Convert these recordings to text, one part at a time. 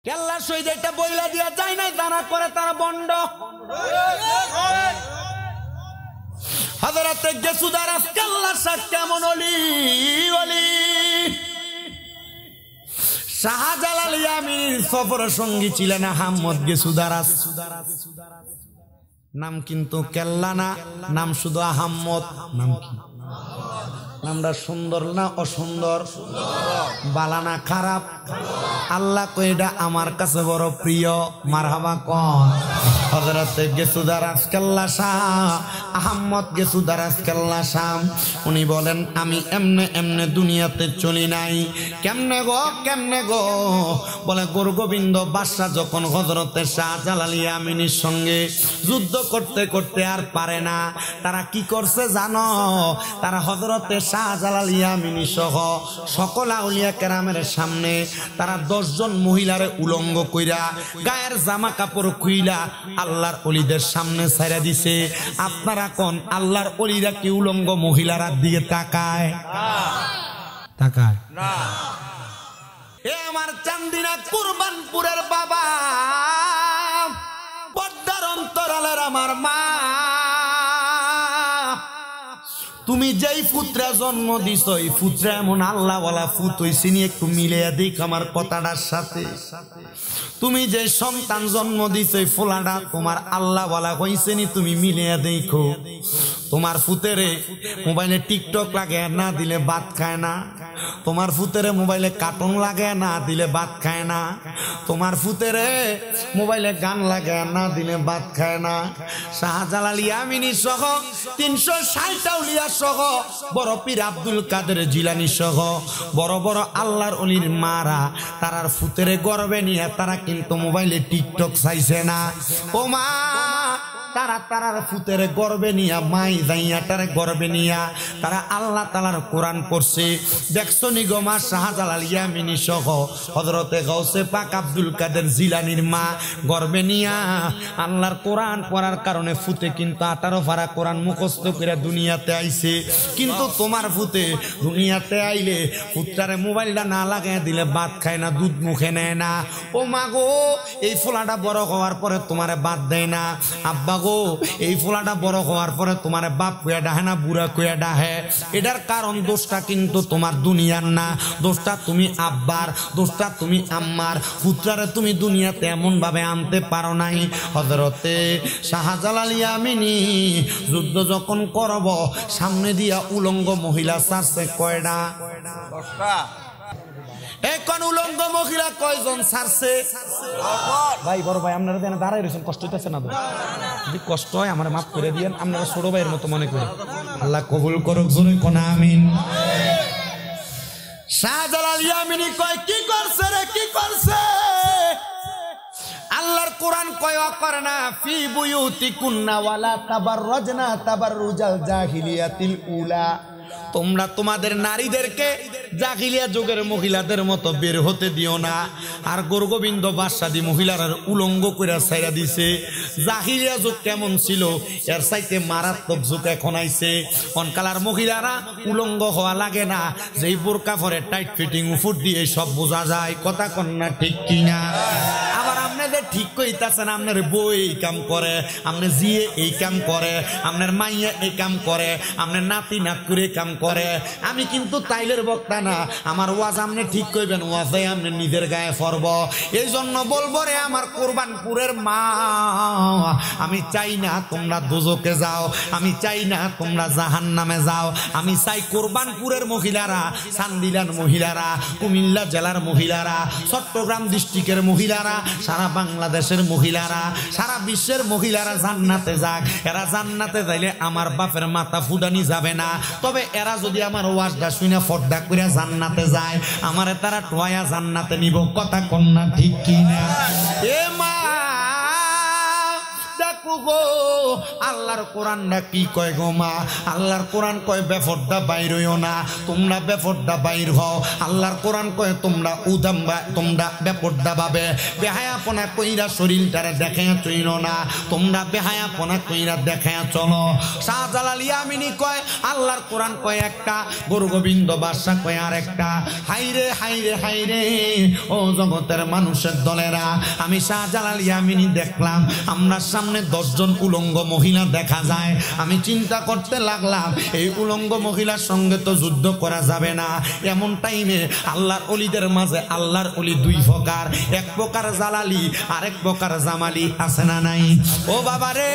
কেল্লা শহীদ এটা বইলা দিয়া যায় নাই, তারা করে তারা বন্ড। হযরতে গেসুদারাস কেল্লা শাহ কেমন ওলি ওলি। শাহজালাল ইয়ামিনীর সফর সঙ্গী ছিলেন আহমদ গেসুদারাস। নাম কিন্তু কেল্লা না, নাম শুধু আহমদ। নাম কি? নামটা সুন্দর না অসুন্দর? বালা না খারাপ? আল্লাহ কইডা আমার কাছে বড় প্রিয়। মারহাবা কোন? হযরতে গেসুদারাস কেল্লা শাহ আহমদ গেসুদারাস কেল্লা শাহ উনি বলেন, আমি এমনে এমনে দুনিয়াতে চলি নাই। কেমনে গো কেমনে গো? বলে গোরগোবিন্দ বাদশাহ যখন হযরতে শাহজালাল ইয়ামিনীর সঙ্গে যুদ্ধ করতে করতে আর পারে না, তারা কি করছে জানো? তারা হযরতে শাহজালাল ইয়ামিনী সহ সকল আউলিয়া কেরামের সামনে তারা 10 জন মহিলারে উলঙ্গ কইরা গায়ের জামা কাপড় খুইলা আল্লাহর ওলিদের সামনে ছাইরা দিছে। আপনারা কোন আল্লাহর ওলিরা কি উলঙ্গ মহিলার দিকে তাকায়? তাকায় না। এ আমার চান্দিনা কুরবানপুরের বাবা, পদ্মার অন্তরালের আমার মা, তুমি যেই পুত্রা জন্ম দিছ এই পুত্রা এমন আল্লাহ ওয়ালা পুত হইছিনি, একটু মিলিয়ে দেখ আমার কথাটার সাথে। তুমি যে সন্তান জন্ম দিছ এই ফোলাটা তোমার আল্লাহ ওয়ালা হইছিনি, তুমি মিলিয়ে দেখো। তোমার পুতেরে মোবাইলে টিকটক লাগে না দিলে ভাত খায় না। তোমার পুতেরে মোবাইলে কার্টুন লাগে না দিলে ভাত খায় না। তোমার পুতেরে মোবাইলে গান লাগে না দিলে ভাত খায় না। শাহজালাল ইয়ামিনী সহ 360 আউলিয়া সহ বড় পীর আব্দুল কাদের জিলানী সহ বড় বড় আল্লাহর ওলির মারা তারার পুতেরে গর্বে নিয়ে তারা কিন্তু মোবাইলে টিকটক চাইছে না। ও মা, তারা তারার পুতের গর্বে নিয়া মাই যাইয়াটার গর্বে নিয়া তারা আল্লাহ তাআলার কোরআন পড়ছে। দেখছো নিগমা শাহজালাল ইয়ামিনী সহ হযরতে গাউসে পাক আব্দুল কাদের জিলানীর মা গর্বে নিয়া আল্লাহর কোরআন পড়ার কারণে ফুতে কিন্তু 18 পারা কোরআন মুখস্থ করে দুনিয়াতে আইছে। কিন্তু তোমার ফুতে দুনিয়াতে আইলে পুত্রারে মোবাইলটা না লাগাই দিলে ভাত খায় না, দুধ মুখে নেয় না। ও মা গো, এই ফোলাটা বড় হওয়ার পরে তোমারে ভাত দেয় না। আব্বা গো, এই ফোলাটা বড় হওয়ার পরে তোমার বাপ কইয়া ডাহে না, বুড়া কইয়া ডাহে। এটার কারণ দোষটা কিন্তু তোমার দুনিয়ার না, দোষটা তুমি আব্বার, দোষটা তুমি আম্মার। পুত্রারে তুমি দুনিয়াতে এমন ভাবে আনতে পারো নাই। হযরতে শাহজালাল ইয়ামিনী যুদ্ধ যখন করব সামনে দিয়া উলঙ্গ মহিলা ছাড়ছে কয়টা? 10টা। এখন উলঙ্গ মহিলা কয়জন ছাড়ছে? ভাই বড় ভাই আপনারা যেন দাঁড়াই রয়েছেন, কষ্ট হইতেছে না? যদি কষ্ট হয় আমার মাফ করে দিয়েন, আপনারা ছোট ভাইয়ের মতো মনে করেন। আল্লাহ কবুল করুক, জোরে কোন আমিন। শাহজালাল ইয়ামিনী কয়, কি করছে রে, কি করছে? আল্লাহর কোরআন কয় করে না, ফি বুয়ুতিকুন্না ওয়ালা তাবাররাজনা তাবাররুজাল জাহিলিয়াতিল উলা। তোমরা তোমাদের নারীদেরকে জাহিলিয়া যুগের মহিলাদের মতো বের হতে দিও না। আর গোরগোবিন্দ বাদশাহী মহিলার উলঙ্গ করে ছাইরা দিছে। জাহিলিয়া যুগ কেমন ছিল এর চাইতে মারাত্মক যুগ এখন আইছে। অনকালার মহিলারা উলঙ্গ হওয়া লাগে না, যেই বোরকা পরে টাইট ফিটিং উপর দিয়ে সব বোঝা যায়। কথা কন্যা ঠিক কিনা? আবার আপনাদের ঠিক কইতাছেন, আপনার বউ এই কাম করে, আপনার জিয়ে এই কাম করে, আপনার মাইয়া এই কাম করে, আপনার নাতি নাতকুরে কাম করে। আমি কিন্তু তাইলের বক্তা না, আমার ওয়াজ আপনি ঠিক কইবেন, ওয়াজে আপনি নিজের গায়ে ফরব। এই জন্য বলবো রে আমার কোরবানপুরের মা, আমি চাই না তোমরা দোজকে যাও, আমি চাই না তোমরা জাহান্নামে যাও। আমি চাই কোরবানপুরের মহিলারা, চান্দিলার মহিলারা, কুমিল্লা জেলার মহিলারা, চট্টগ্রাম ডিস্ট্রিক্টের মহিলারা, সারা বাংলাদেশের মহিলারা, সারা বিশ্বের মহিলারা জান্নাতে যাক। এরা জান্নাতে যাইলে আমার বাপের মাথা ফুটানি যাবে না। তবে এরা যদি আমার ওয়াজটা শুনে ফর্দা করে জান্নাতে যায়, আমারে তারা টোয়া জান্নাতে নিব। কথা কন্যা ঠিক কিনা? এ মা দেখো গো, আল্লাহর কোরআনটা কি কয় গো মা? আল্লাহর কোরআন কয় বেফরদা বাইর হইও না, তোমরা বেফরদা বাইর হও। আল্লাহর কোরআন কয় তোমরা তোমরা বেপরদা ভাবে বেহায়াপনা কইরা শরীরটারে দেখায়া চইল না, তোমরা বেহায়াপনা কইরা দেখায়া চলো। শাহজালাল ইয়ামিনী কয় আল্লাহর কোরআন কয় একটা, গুরু গোবিন্দ বাদশা কয় আর একটা। হাইরে হাইরে হাইরে ও জগতের মানুষের দলেরা, আমি শাহজালাল ইয়ামিনী দেখলাম আমরা সামনে 10 জন উলঙ্গ মহিলা দেখা যায়। আমি চিন্তা করতে লাগলাম এই উলঙ্গ মহিলার সঙ্গে তো যুদ্ধ করা যাবে না। এমন টাইমে আল্লাহর ওলিদের মাঝে আল্লাহর ওলি 2 প্রকার, এক প্রকার জালালি আর এক প্রকার জামালি, আছে না নাই? ও বাবারে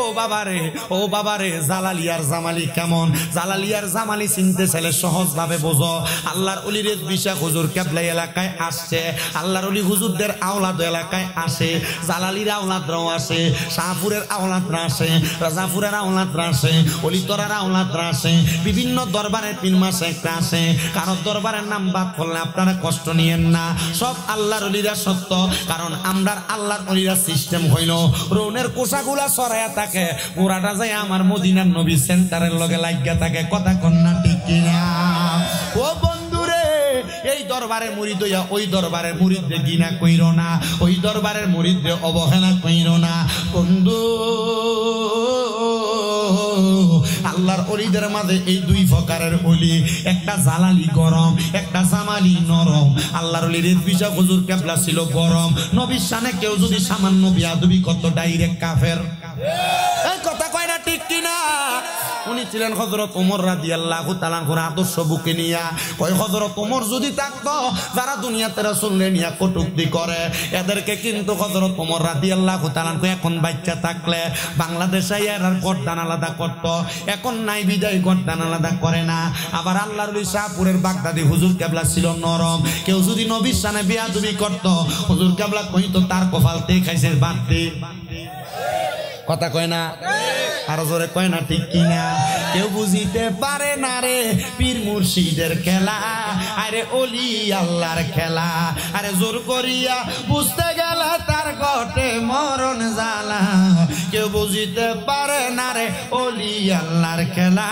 ও বাবারে ও বাবারে, জালালি আর জামালি কেমন? জালালি আর জামালি চিনতে চাইলে সহজ ভাবে বোঝো। আল্লাহর ওলির বিশাখ হুজুর কেবলা এলাকায় আসছে, আল্লাহর ওলি হুজুরদের আওলাদ এলাকায় আসে, জালালির আওলাদরাও আসে, শাহপুরের আওলাদরা আসে, রাজাপুরের আওলাদরা আসে, অলিতরার আওলাদরা আসে, বিভিন্ন দরবারের 3 মাসে একটা আসে। কারোর দরবারের নাম বাদ করলে আপনারা কষ্ট নিয়েন না, সব আল্লাহর ওলিরা সত্য। কারণ আমরা আল্লাহর ওলিরা সিস্টেম হইল রৌনের কোষাগুলা সরাইয়া থাকে, পুরাটা যায় আমার মদিনার নবী সেন্টারের লগে লাগিয়া থাকে। কথা কন্যা ঠিক কিনা? ও বন্ধুরে, এই দরবারের মুরিদ হইয়া ওই দরবারের মুরিদরে গিনা কইর না, ওই দরবারের মুরিদরে অবহেলা কইর না বন্ধু। আল্লাহর ওলিদের মাঝে এই 2 প্রকারের ওলি, একটা জালালি গরম, একটা জামালি নরম। আল্লাহর ওলির বিশাখ হুজুর কেবলা ছিল গরম, নবীর শানে কেউ যদি সামান্য বিয়াদবি করত ডাইরেক্ট কাফের। এই কথা কয় না ঠিক কিনা? উনি ছিলেন হযরত ওমর রাদিয়াল্লাহু তাআলা আনহুর আদর্শ বুকে নিয়া। কয় হযরত ওমর যদি থাকতো, যারা দুনিয়াতে রাসূলকে নিয়া কটূক্তি করে এদেরকে কিন্তু হযরত ওমর রাদিয়াল্লাহু তাআলা আনহু এখন বাচ্চা থাকলে বাংলাদেশে এর গর্দান আলাদা করত। এখন নাই বিদায় গর্দান আলাদা করে না। আবার আল্লাহর ওলি শাহপুরের বাগদাদি হুজুর কেবলা ছিল নরম, কেউ যদি নবীর শানে বেয়াদবি করত হুজুর কেবলা কইতো তার কপালতে খাইছে বাদ দে। কথা কয় না? আর জোরে কয় না ঠিক কিনা? কেউ বুঝিতে পারে না রে পীর মুর্শিদের খেলা, আরে ওলি আল্লাহর খেলা। আরে জোর করিয়া বুঝতে গেলে তার ঘটে মরণ জ্বালা। কেউ বুঝিতে পারে না রে ওলি আল্লাহর খেলা,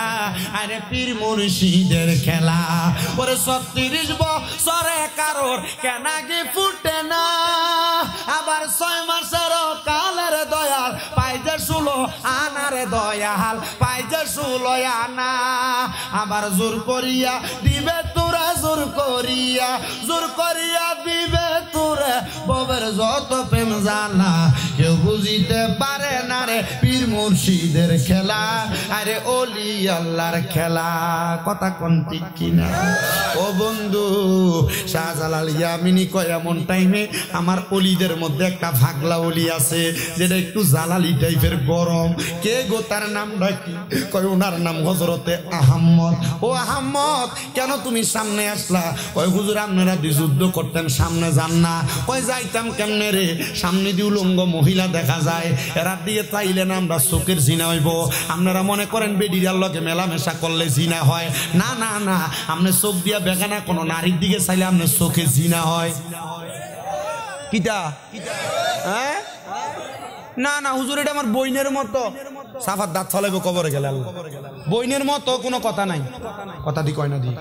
আরে পীর মুর্শিদের খেলা। ওরে 36 বছরে কারোর কেনাগি ফুটে না, আবার 6 মাসেরও কালের দয়াল পাইজে 16 আনারে দয়াল পাইজে 16 আনা। আবার জোর করিয়া দিবে তোরা, জোর করিয়া দিবে তোরে ববের যত প্রেম জানা। কেউ বুঝিতে পারে না রে পীর মুর্শিদের খেলা, আরে ওলি আল্লাহর খেলা। কথা কোন ঠিক কিনা? ও বন্ধু, শাহজালাল ইয়ামিনী কয় এমন টাইমে আমার ওলিদের মধ্যে একটা ভাগলা ওলি আছে যেটা একটু জালালি টাইপের গরম। কে গো? তার নামটা কি? কয় ওনার নাম হযরতে আহমদ। ও আহমদ, কেন তুমি সামনে আসলা? কয় হুজুর আপনারা যুদ্ধ করতেন, সামনে যান না। কয় যাইতাম কেমনে রে? সামনে দিয়ে উলঙ্গ মহিলা দেখা যায়, এরা দিয়ে চাইলে না আমরা চোখের জিনা হইব। আপনারা মনে করেন বেডিরার লগে মেলামেশা করলে জিনা হয়? না না না, আপনি চোখ দিয়া বেগানা কোনো নারীর দিকে চাইলে আপনার চোখে জিনা হয়। কিটা? হ্যাঁ না না হুজুর, এটা আমার বইনের মতো। সাফার দাঁত ফলাইব কবরে গেলে। বইনের মতো কোনো কথা নাই। কথা দি কয় না দি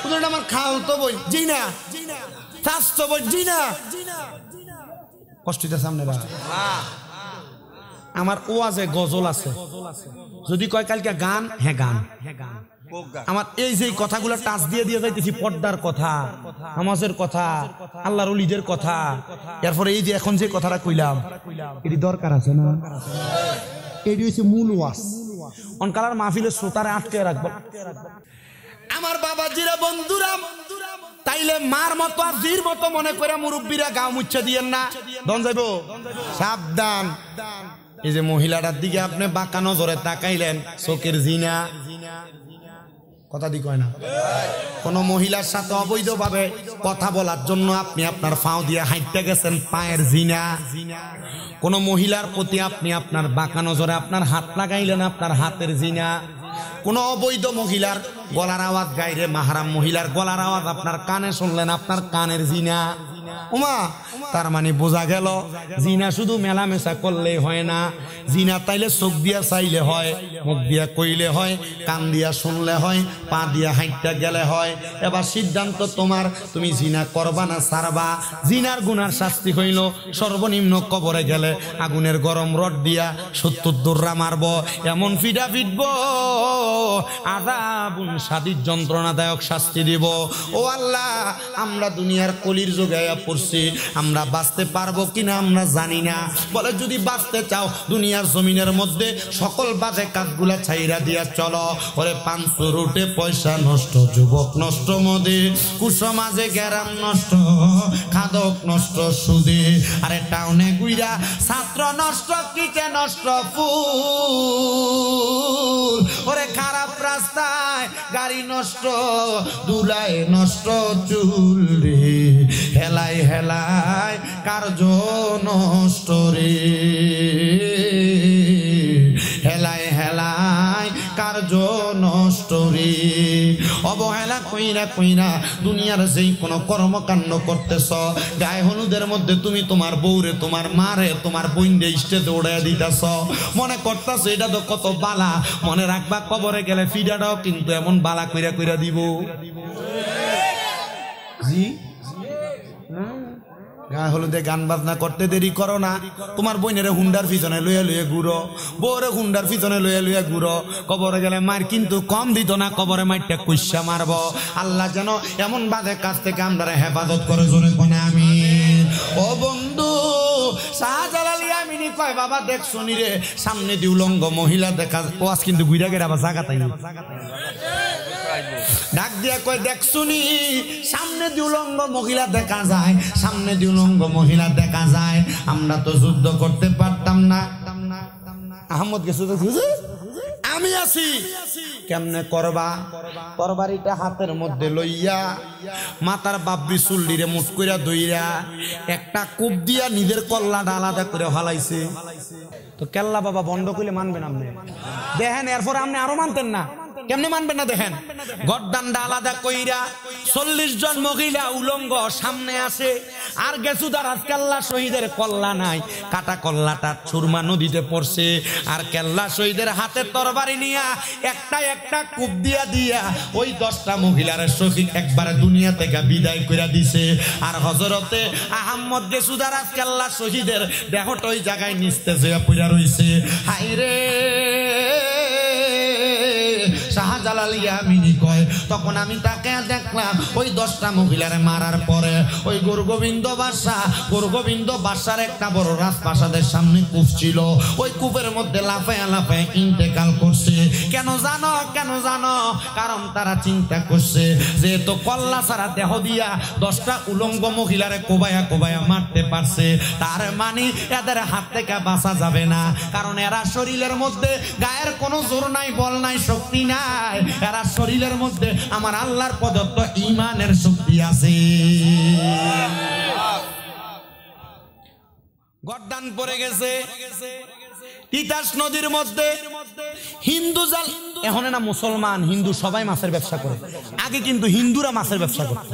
হুজুর, এটা আমার খাল তো বই। জি না, স্বাস্থ্য বই। জি না, কষ্টিতে সামনে আমার ওয়াজে গজল আছে। যদি কয় কালকে গান, হ্যাঁ গান। আমার এই যে কথাগুলো টাচ দিয়ে দিয়ে যাইতেছি, পর্দার কথা, নামাজের কথা, আল্লাহর ওলিদের কথা। এরপরে এই যে এখন যে কথাটা কইলাম, এটি দরকার আছে না? এটি হচ্ছে মূল ওয়াজ। অনকালার মাহফিলের শ্রোতারে আটকে রাখবো। আমার বাবাজিরা, বন্ধুরা, তাইলে মার মতো আর জির মতো মনে করে মুরব্বীরা গাও মুচ্ছে দিয়েন না। দন যাইব, সাবধান। এই যে মহিলাটার দিকে আপনি বাঁকা নজরে তাকাইলেন, চোখের জিনা। কথা দি কয় না? কোন মহিলার সাথে অবৈধভাবে কথা বলার জন্য আপনি আপনার পাও দিয়ে হাঁটতে গেছেন, পায়ের জিনা। কোন মহিলার প্রতি আপনি আপনার বাঁকা নজরে আপনার হাত লাগাইলেন, আপনার হাতের জিনা। কোন অবৈধ মহিলার গলার আওয়াজ, গাইরে মাহারাম মহিলার গলার আওয়াজ আপনার কানে শুনলেন, আপনার কানের জিনা। ওমা তার মানে বোঝা গেল জিনা শুধু মেলামেশা করলে হয় না, জিনা তাইলে চোখ দিয়া চাইলে হয়, মুখ দিয়া কইলে হয়, কান দিয়া শুনলে হয়, পা দিয়া হাঁটতে গেলে হয়। এবার সিদ্ধান্ত তোমার, তুমি জিনা করবা না ছাড়বা। জিনার গুনার শাস্তি হইল সর্বনিম্ন কবরে গেলে আগুনের গরম রড দিয়া 70 দৌড়া মারব, এমন ফিডা ফিটব, আযাবুন শাদীদ যন্ত্রণাদায়ক শাস্তি দিব। ও আল্লাহ, আমরা দুনিয়ার কলির যোগাইয়া পড়ছি, আমরা বাঁচতে পারবো কিনা আমরা জানি না। বলে যদি বাঁচতে চাও দুনিয়ার জমিনের মধ্যে সকল বাজে কাজগুলা ছাইরা দিয়া চলো। ওরে পাঁচশো রুটে পয়সা নষ্ট, যুবক নষ্ট মদে, কুসমাজে গ্যারাম নষ্ট, খাদক নষ্ট সুদে, আরে টাউনে গুইরা ছাত্র নষ্ট, কিটে নষ্ট ফুল, ওরে খারাপ রাস্তায় গাড়ি নষ্ট, দুলায় নষ্ট চুল রে, হেলাই হেলাই কার্য নষ্ট রে, হেলাই হেলাই কার্য নষ্ট রে। অবহেলা কইরা কইরা দুনিয়ার যেই কোনো কর্মকাণ্ড করতেছ, গায়ে হলুদের মধ্যে তুমি তোমার বউরে, তোমার মারে, তোমার বোনরে স্টেজে উড়াইয়া দিতেছ, মনে করতেছ এটা তো কত বালা। মনে রাখবা কবরে গেলে ফিডাটাও কিন্তু এমন বালা কইরা কইরা দিব। জি গায়ে হলুদে গান বাজনা করতে দেরি করো না। তোমার বোনের হুন্ডার পিছনে লইয়া লইয়া ঘুরো, বউরে হুন্ডার পিছনে লইয়া লইয়া ঘুরো। কবরে গেলে মার কিন্তু কম দিত না, কবরে মারটা কুইসা মারব। আল্লাহ যেন এমন বাজে কাজ থেকে আমরা হেফাজত করে, জোরে কোনে আমিন। ও বন্ধু, শাহজালাল ইয়ামিনী কয় বাবা দেখ শুনি রে, সামনে দি উলঙ্গ মহিলা দেখা, ওয়াজ কিন্তু গুইরা গেরা বা জায়গা তাই ডাক দিয়া কয় দেখ শুনি, সামনে দি উলঙ্গ মহিলা দেখা যায়, সামনে দি উলঙ্গ মহিলা দেখা যায়। আমরা তো যুদ্ধ করতে পারতাম না। আহমদ গেছে তো বুঝে, আমি আছি, কেমনে করবা? তরবারিটা হাতের মধ্যে লইয়া মাথার বাবরি চুল্লিরে মুট কইরা দইরা একটা কূপ দিয়া নিজের কল্লাটা আলাদা করে ফালাইছে। তো কেল্লা বাবা বন্ধ কইলে মানবেন আপনি? দেখেন এরপর আপনি আরো মানতেন না, কেমনে মানবেন না? দেখেন গর্দানটা আলাদা কইরা 40 জন মহিলা উলঙ্গ সামনে আসে, আর গেছু তার কেল্লা শহীদের কল্লা নাই, কাটা কল্লাটা সুরমা নদীতে পড়ছে, আর কেল্লা শহীদের হাতে তরবারি নিয়া একটা একটা কূপ দিয়া দিয়া ওই 10টা মহিলার শহীদ একবারে দুনিয়া থেকে বিদায় কইরা দিছে। আর হযরতে আহমদ গেসুদার কেল্লা শহীদের দেহটা ওই জায়গায় নিস্তেজ হইয়া পড়া রইছে। হায়রে শাহজালাল ইয়ামিনী কয় তখন আমি তাকে দেখলাম ওই 10টা মহিলারে মারার পরে ওই গোরগোবিন্দ বাদশার একটা বড় রাজপ্রাসাদের সামনে কূপ ছিল, ওই কূপের মধ্যে লাফায়া লাফায়া ইন্তেকাল করছে। কেন জানো? কারণ তারা চিন্তা করছে যেহেতু কল্লা ছাড়া দেহ দিয়া 10টা উলঙ্গ মহিলারে কোবায়া কোবায়া মারতে পারছে, তার মানে এদের হাত থেকে বাঁচা যাবে না। কারণ এরা শরীরের মধ্যে গায়ের কোনো জোর নাই, বল নাই, শক্তি নাই, এরা শরীরের মধ্যে আমার আল্লাহর প্রদত্ত ঈমানের শক্তি আছে। গর্দান পড়ে গেছে তিতাস নদীর মধ্যে। হিন্দু জাল এখন না মুসলমান হিন্দু সবাই মাছের ব্যবসা করে, আগে কিন্তু হিন্দুরা মাছের ব্যবসা করত,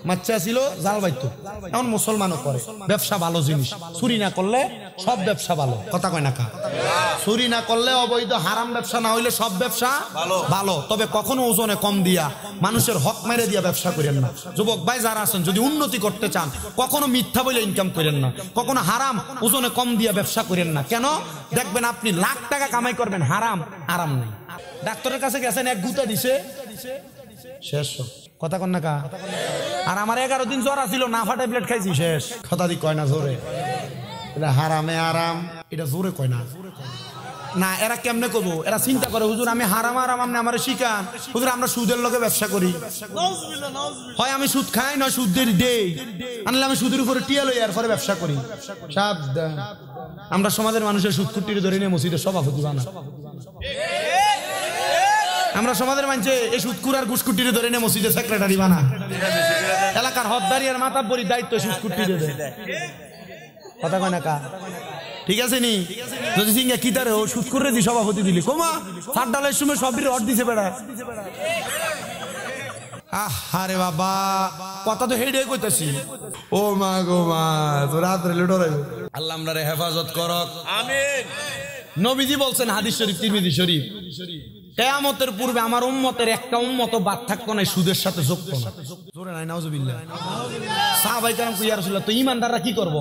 মাচ্চা ছিল জাল বাইতো, এখন মুসলমানও করে। ব্যবসা ভালো জিনিস, চুরি না করলে সব ব্যবসা ভালো, কথা কয় না কা? চুরি না করলে অবৈধ হারাম ব্যবসা না হইলে সব ব্যবসা ভালো, তবে কখনো ওজনে কম দিয়া মানুষের হক মেরে দিয়া ব্যবসা করেন না। যুবক ভাই যারা আছেন যদি উন্নতি করতে চান কখনো মিথ্যা বলে ইনকাম করেন না, কখনো হারাম ওজনে কম দিয়া ব্যবসা করেন না। কেন? দেখবেন আপনি লাখ টাকা কামাই করবেন, হারাম আরাম নেই। ডাক্তারের কাছে গেছেন, এক গুতা দিছে, শেষ, কথা কন না কা? আর আমার 11 দিন জ্বর আছিল, নাফা ট্যাবলেট খাইছি, শেষ। কথা দি কয় না জোরে, এটা হারামে আরাম, এটা জোরে কয় না। না এরা কেমনে করবো? এরা চিন্তা করে হুজুর আমি হারাম আরাম আপনি আমার শিখান, হুজুর আমরা সুদের লগে ব্যবসা করি, হয় আমি সুদ খাই নয় সুদ দেই, আনলে আমি সুদের উপরে টিয়া লই আর পরে ব্যবসা করি। সাবধান, আমরা সমাজের মানুষের সুদ কুটিরে ধরে নিয়ে মসজিদের সভাপতি বানা। আমরা সমাজের মানুষে এই সুদকুর আর ঘুষকুটিরে ধরে নিয়ে মসজিদের সেক্রেটারি বানা। এলাকার হদ্দারি আর মাতাব্বরির দায়িত্ব সুদকুটিরে দেয়, কথা কয় না কা? ঠিক আছে নি? যদি সিংহে কি তারে ও সুদ করে দি সভাপতি দিলি কমা 7 ডালের সময় সব রড দিছে বেড়া। আরে বাবা কথা তো হেডে কইতাছি ও মা গো মা তো রাত্রে লড়াই আল্লাহ আমরারে হেফাজত করক আমিন নবীজি বলছেন হাদিস শরীফ তিরমিজি শরীফ কিয়ামতের পূর্বে আমার উম্মতের একটা উম্মত বাদ থাকতো না সুদের সাথে যুক্ত না জোরে নাই নাউজুবিল্লাহ সাহাবায়ে কেরাম কই ইয়া রাসূলুল্লাহ তো ঈমানদাররা কি করব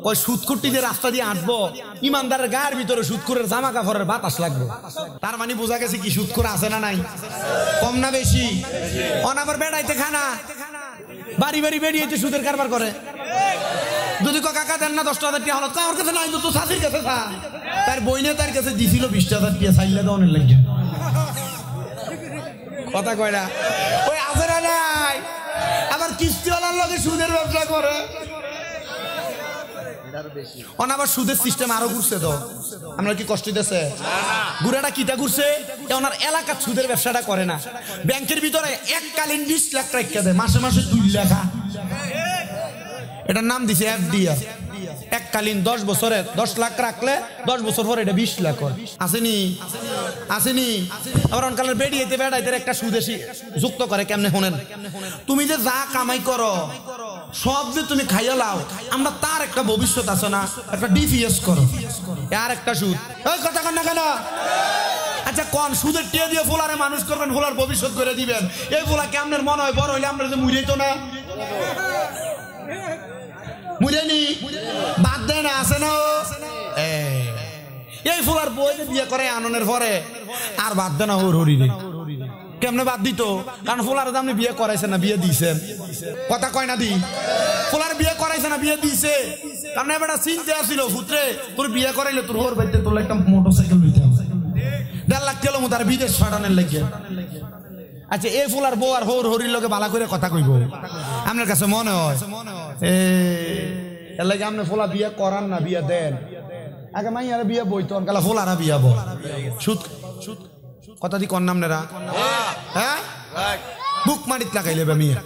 কই সুদখুরটিদের রাস্তা দিয়ে হাঁটবো ঈমানদারের গায়ের ভিতরে সুদখোরের জামা কাপড়ের বাতাস লাগবে তার মানে বোঝা গেছে কি সুদখোর আছে না নাই কম না বেশি অনাবার বেড়াইতে খানা বাড়ি বাড়ি বেরিয়েছে সুদের কারবার করে যদি কাকা দেন না 10,000 টাকা হলো তার কাছে নাই তো সাথীর কাছে থা তার বইনে তার কাছে দিছিল 20,000 টাকা চাইলে দাওনের লাগে কথা কয় না ওই আছে না নাই আবার কিস্তিওয়ালার লগে সুদের ব্যবসা করে আবার সুদের সিস্টেম আরো ঘুরছে তো আমরা কি কষ্ট দিতেছে গুড়াটা কিটা ঘুরছে ওনার এলাকার সুদের ব্যবসাটা করে না ব্যাংকের ভিতরে এককালীন 20 লাখ টাকা দেয় মাসে মাসে 2 লাখ এটার নাম দিছে এফডিআর এককালীন 10 বছরে 10 লাখ রাখলে 10 বছর পর এটা 20 লাখ হয় আসেনি আবার অনকালের বেড়িয়েতে বেড়াইতে একটা সুদেশি যুক্ত করে কেমনে শুনেন তুমি যে যা কামাই করো সব যে তুমি খাইয়া লাও আমরা তার একটা ভবিষ্যৎ আছে না একটা ডিপিএস করো আর একটা সুদ ওই কথা কন না কেন আচ্ছা কোন সুদের টিয়া দিয়ে ফোলারে মানুষ করবেন ফোলার ভবিষ্যৎ করে দিবেন এই ফোলা কেমনের মনে হয় বড় হইলে আমরা যে মুড়াইতো না মুড়াইনি বাদ দেয় না আছে না এই ফোলার বই বিয়ে করে আননের পরে আর বাদ দেয় না ওর হরিরে কেমনে বাদ দিত কারণ ফোলার আপনি বিয়ে করাইছেন না বিয়ে দিয়েছেন কথা কয় না দি ফোলার বিয়ে করাইছে না বিয়ে দিয়েছে কারণ এবার চিনতে আসছিল পুত্রে তোর বিয়ে করাইলে তোর হোর বাইতে তোর একটা মোটরসাইকেল দিতে 1.5 লাখ কিলো তার বিদেশ পাঠানোর লাগে আচ্ছা এই ফুলার বউ আর হোর হরির লগে বালা করে কথা কইব আপনার কাছে মনে হয় এর লাগে আপনি ফোলা বিয়ে করান না বিয়ে দেন আগে মাইয়ারা বিয়ে বইতো কালা ফোলারা বিয়া বল সুদ কথা দি কন নামনেরা হ্যাঁ বুক মারিত লাগাইলে মিয়া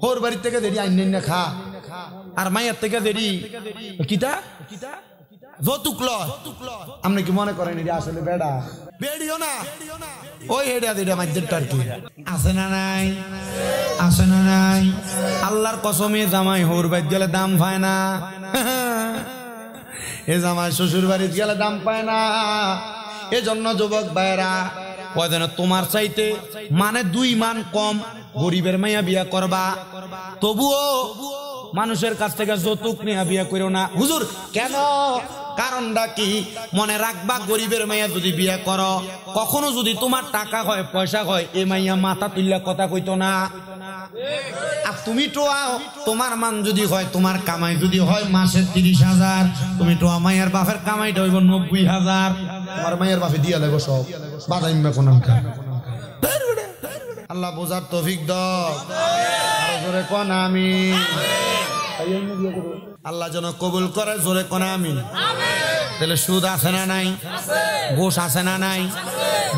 হোর বাড়ির থেকে দেরি আইন না খা আর মাইয়ার থেকে দেরি কিতা যৌতুক লয় আপনি কি মনে করেন এটা আসলে বেড়া বেড়িও না ওই হেডা দেড়া মাইদের টার্কি আছে না নাই আল্লাহর কসমে জামাই হোর বাড়িতে গেলে দাম পায় না এ জামাই শ্বশুর বাড়িতে গেলে দাম পায় না এজন্য যুবক ভাইরা কয় যেন তোমার চাইতে মানে 2 মান কম গরিবের মাইয়া বিয়া করবা তবুও মানুষের কাছ থেকে যৌতুক নিয়ে বিয়া করো না হুজুর কেন কারণটা কি মনে রাখবা গরিবের মাইয়া যদি বিয়া করো কখনো যদি তোমার টাকা হয় পয়সা হয় এই মাইয়া মাথা তুললে কথা কইতো না আর তুমি টোয়াও তোমার মান যদি হয় তোমার কামাই যদি হয় মাসে 30,000 তুমি টোয়া মাইয়ার বাপের কামাইটা হইব 90,000 তোমার মাইয়ার বাপে দিয়া লাগো সব বাদাইম্বা কোনটা আল্লাহ বোঝার তৌফিক দাও আরো জোরে কোন আমিন আল্লাহ যেন কবুল করে জোরে কোন আমিন তাহলে সুদ আছে না নাই ঘোষ আছে না নাই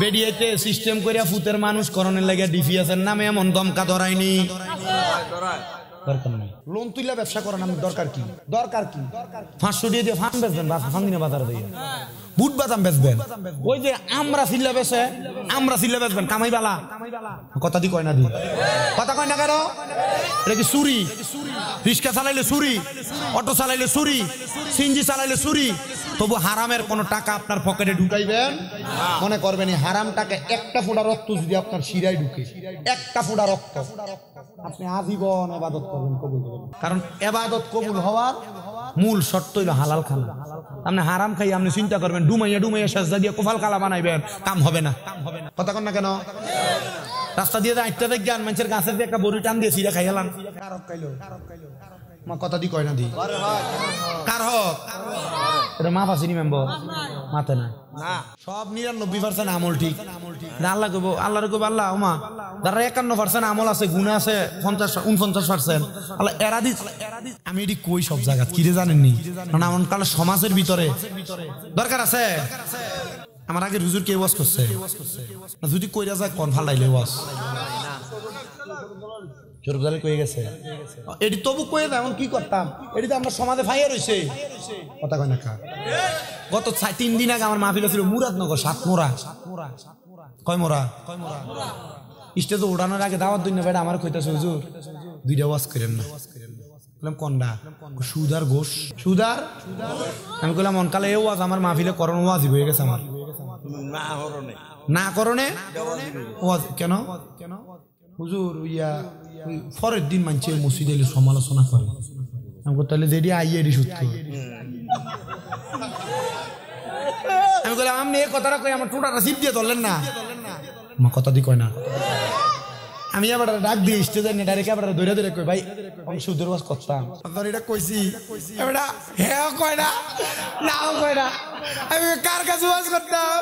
বেরিয়েতে সিস্টেম করিয়া ফুতের মানুষ করণের লাগে ডিপিএসের নামে এমন দমকা ধরায়নি দরকার নাই লোন তুইলা ব্যবসা করেন আমি দরকার কি 500 দিয়ে ফান বেচবেন ফান দিনে বাজার দিয়ে বুট বাদাম বেচবেন ওই যে আমরা সিল্লা বেচবেন কামাই বালা কথা দি কয় না দি কথা কয় না কেন এটা কি চুরি রিক্সা চালাইলে চুরি অটো চালাইলে চুরি সিনজি চালাইলে চুরি তবু হারামের কোন টাকা আপনার পকেটে ঢুকাইবেন মনে করবেন এই হারাম টাকা একটা ফোঁটা রক্ত যদি আপনার শিরায় ঢুকে একটা ফোঁটা রক্ত আপনি আজীবন ইবাদত করবেন কবুল করবেন কারণ ইবাদত কবুল হওয়ার মূল শর্ত হইল হালাল খানা আপনি হারাম খাই আপনি চিন্তা করবেন ডুমাইয়া সাজদা দিয়ে কোফাল কালা বানাইবেন কাম হবে না কথা কন না কেন রাস্তা দিয়ে আইতে দেখেন মানুষের গাছের দিয়ে একটা বড়ি টান দিয়ে সিরা খাইলাম মা কথা দি কয় না দি কার হক এটা মাফ আসেনি মেম্বর মাথা না সব 99% আমল ঠিক আল্লাহ কইব আল্লাহর কইব আল্লাহ ওমা যারা 51% আমল আছে গুনাহ আছে 49% আল্লাহ এরাদি আমি এটি কই সব জায়গা কি রে জানেন নি কারণ এমন কাল সমাজের ভিতরে দরকার আছে আমার আগে হুজুর কে ওয়াজ করছে যদি কইরা যায় কোন ভাল লাইলে ওয়াজ জোরজালে কই গেছে এটি তবু কই না এমন কি করতাম এটি তো আমরা সমাজে ফাইয়া রইছে কথা কয় না কা গত 3 দিন আগে আমার মাহফিল ছিল মুরাদনগর সাতমোরা কয় মোরা স্টেজে ওঠানোর আগে দাওয়াত দিন না বেটা আমার কইতাছে হুজুর দুইটা ওয়াজ করেন না বললাম কোনটা সুদার ঘোষ সুদার আমি বললাম অনকালে এ ওয়াজ আমার মাহফিলে করণ ওয়াজ হয়ে গেছে আমার না করণে ওয়াজ কেন হুজুর ইয়া পরের দিন মানছে মসজিদে এলে সমালোচনা করে আমি তাহলে যেটি আইয়ে এটি সত্য আমি বললাম আপনি এই কথাটা কই আমার টোটাটা সিপ দিয়ে ধরলেন না আমার কথা দি কয় না আমি আবার ডাক দিয়ে স্টেজে ডাইরেক্ট আবার ধরে ধরে কই ভাই আমি সুদের ওয়াজ করতাম আপনার এটা কইছি এটা হ্যাঁ কয় না নাও কয় না আমি কার কাছে ওয়াজ করতাম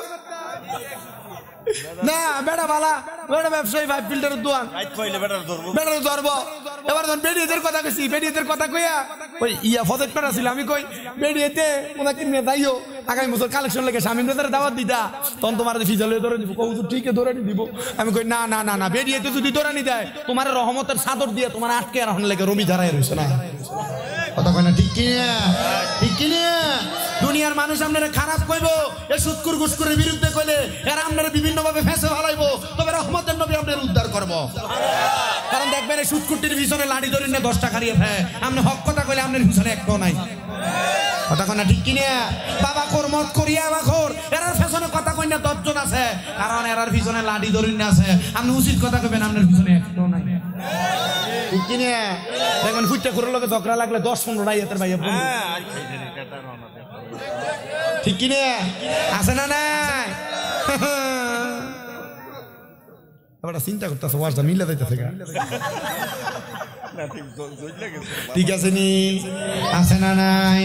না বেটা বালা বেটা ব্যবসায়ী ভাই ফিল্টারের দোকান বেটার ধরবো এবার যখন বেডিয়েদের কথা কইছি বেডিয়েদের কথা কইয়া ওই ইয়া ফজেট পেটা ছিল আমি কই বেডিয়েতে ওনাকে নিয়ে যাইও আগামী বছর কালেকশন লেগে স্বামী ব্রাদারে দাওয়াত দিতা তখন তোমার ফিজালে ধরে দিব কৌতুক ঠিক ধরে দিব আমি কই না না না না বেডিয়েতে যদি ধরে নি দেয় তোমার রহমতের চাদর দিয়ে তোমার আটকে আর লেগে রবি ধারায় রয়েছে না কথা কয় না ঠিক কিনা ঠিক কিনা দুনিয়ার মানুষ আপনারা খারাপ কইবো এ সুৎকুর ঘুষকুরের বিরুদ্ধে কইলে এরা আপনারা বিভিন্ন ভাবে ফেসে ফেলাইবো তবে রহমতের নবী আপনার উদ্ধার করবো কারণ দেখবেন এই সুৎকুরটির পিছনে লাড়ি ধরে নিয়ে 10 টাকা দিয়ে হ্যাঁ আপনি হক কথা কইলে আপনার পিছনে একটাও নাই কথা কয় না ঠিক কিনা বাবা খোর মদ করিয়া বাবা খোর এরার পিছনে কথা কই না 10 জন আছে কারণ এরার পিছনে লাড়ি ধরে নিয়ে আছে আপনি উচিত কথা কইবেন আপনার পিছনে একটাও নাই ঠিক কিনা দেখবেন ফুটটা করে লোকে ঝগড়া লাগলে 10-15 নাই এতের ভাইয়া ঠিক কিনে আছে না নাই আবার চিন্তা করতেছে ওয়াজটা মিলে যাইতেছে ঠিক আছে নি আছে না নাই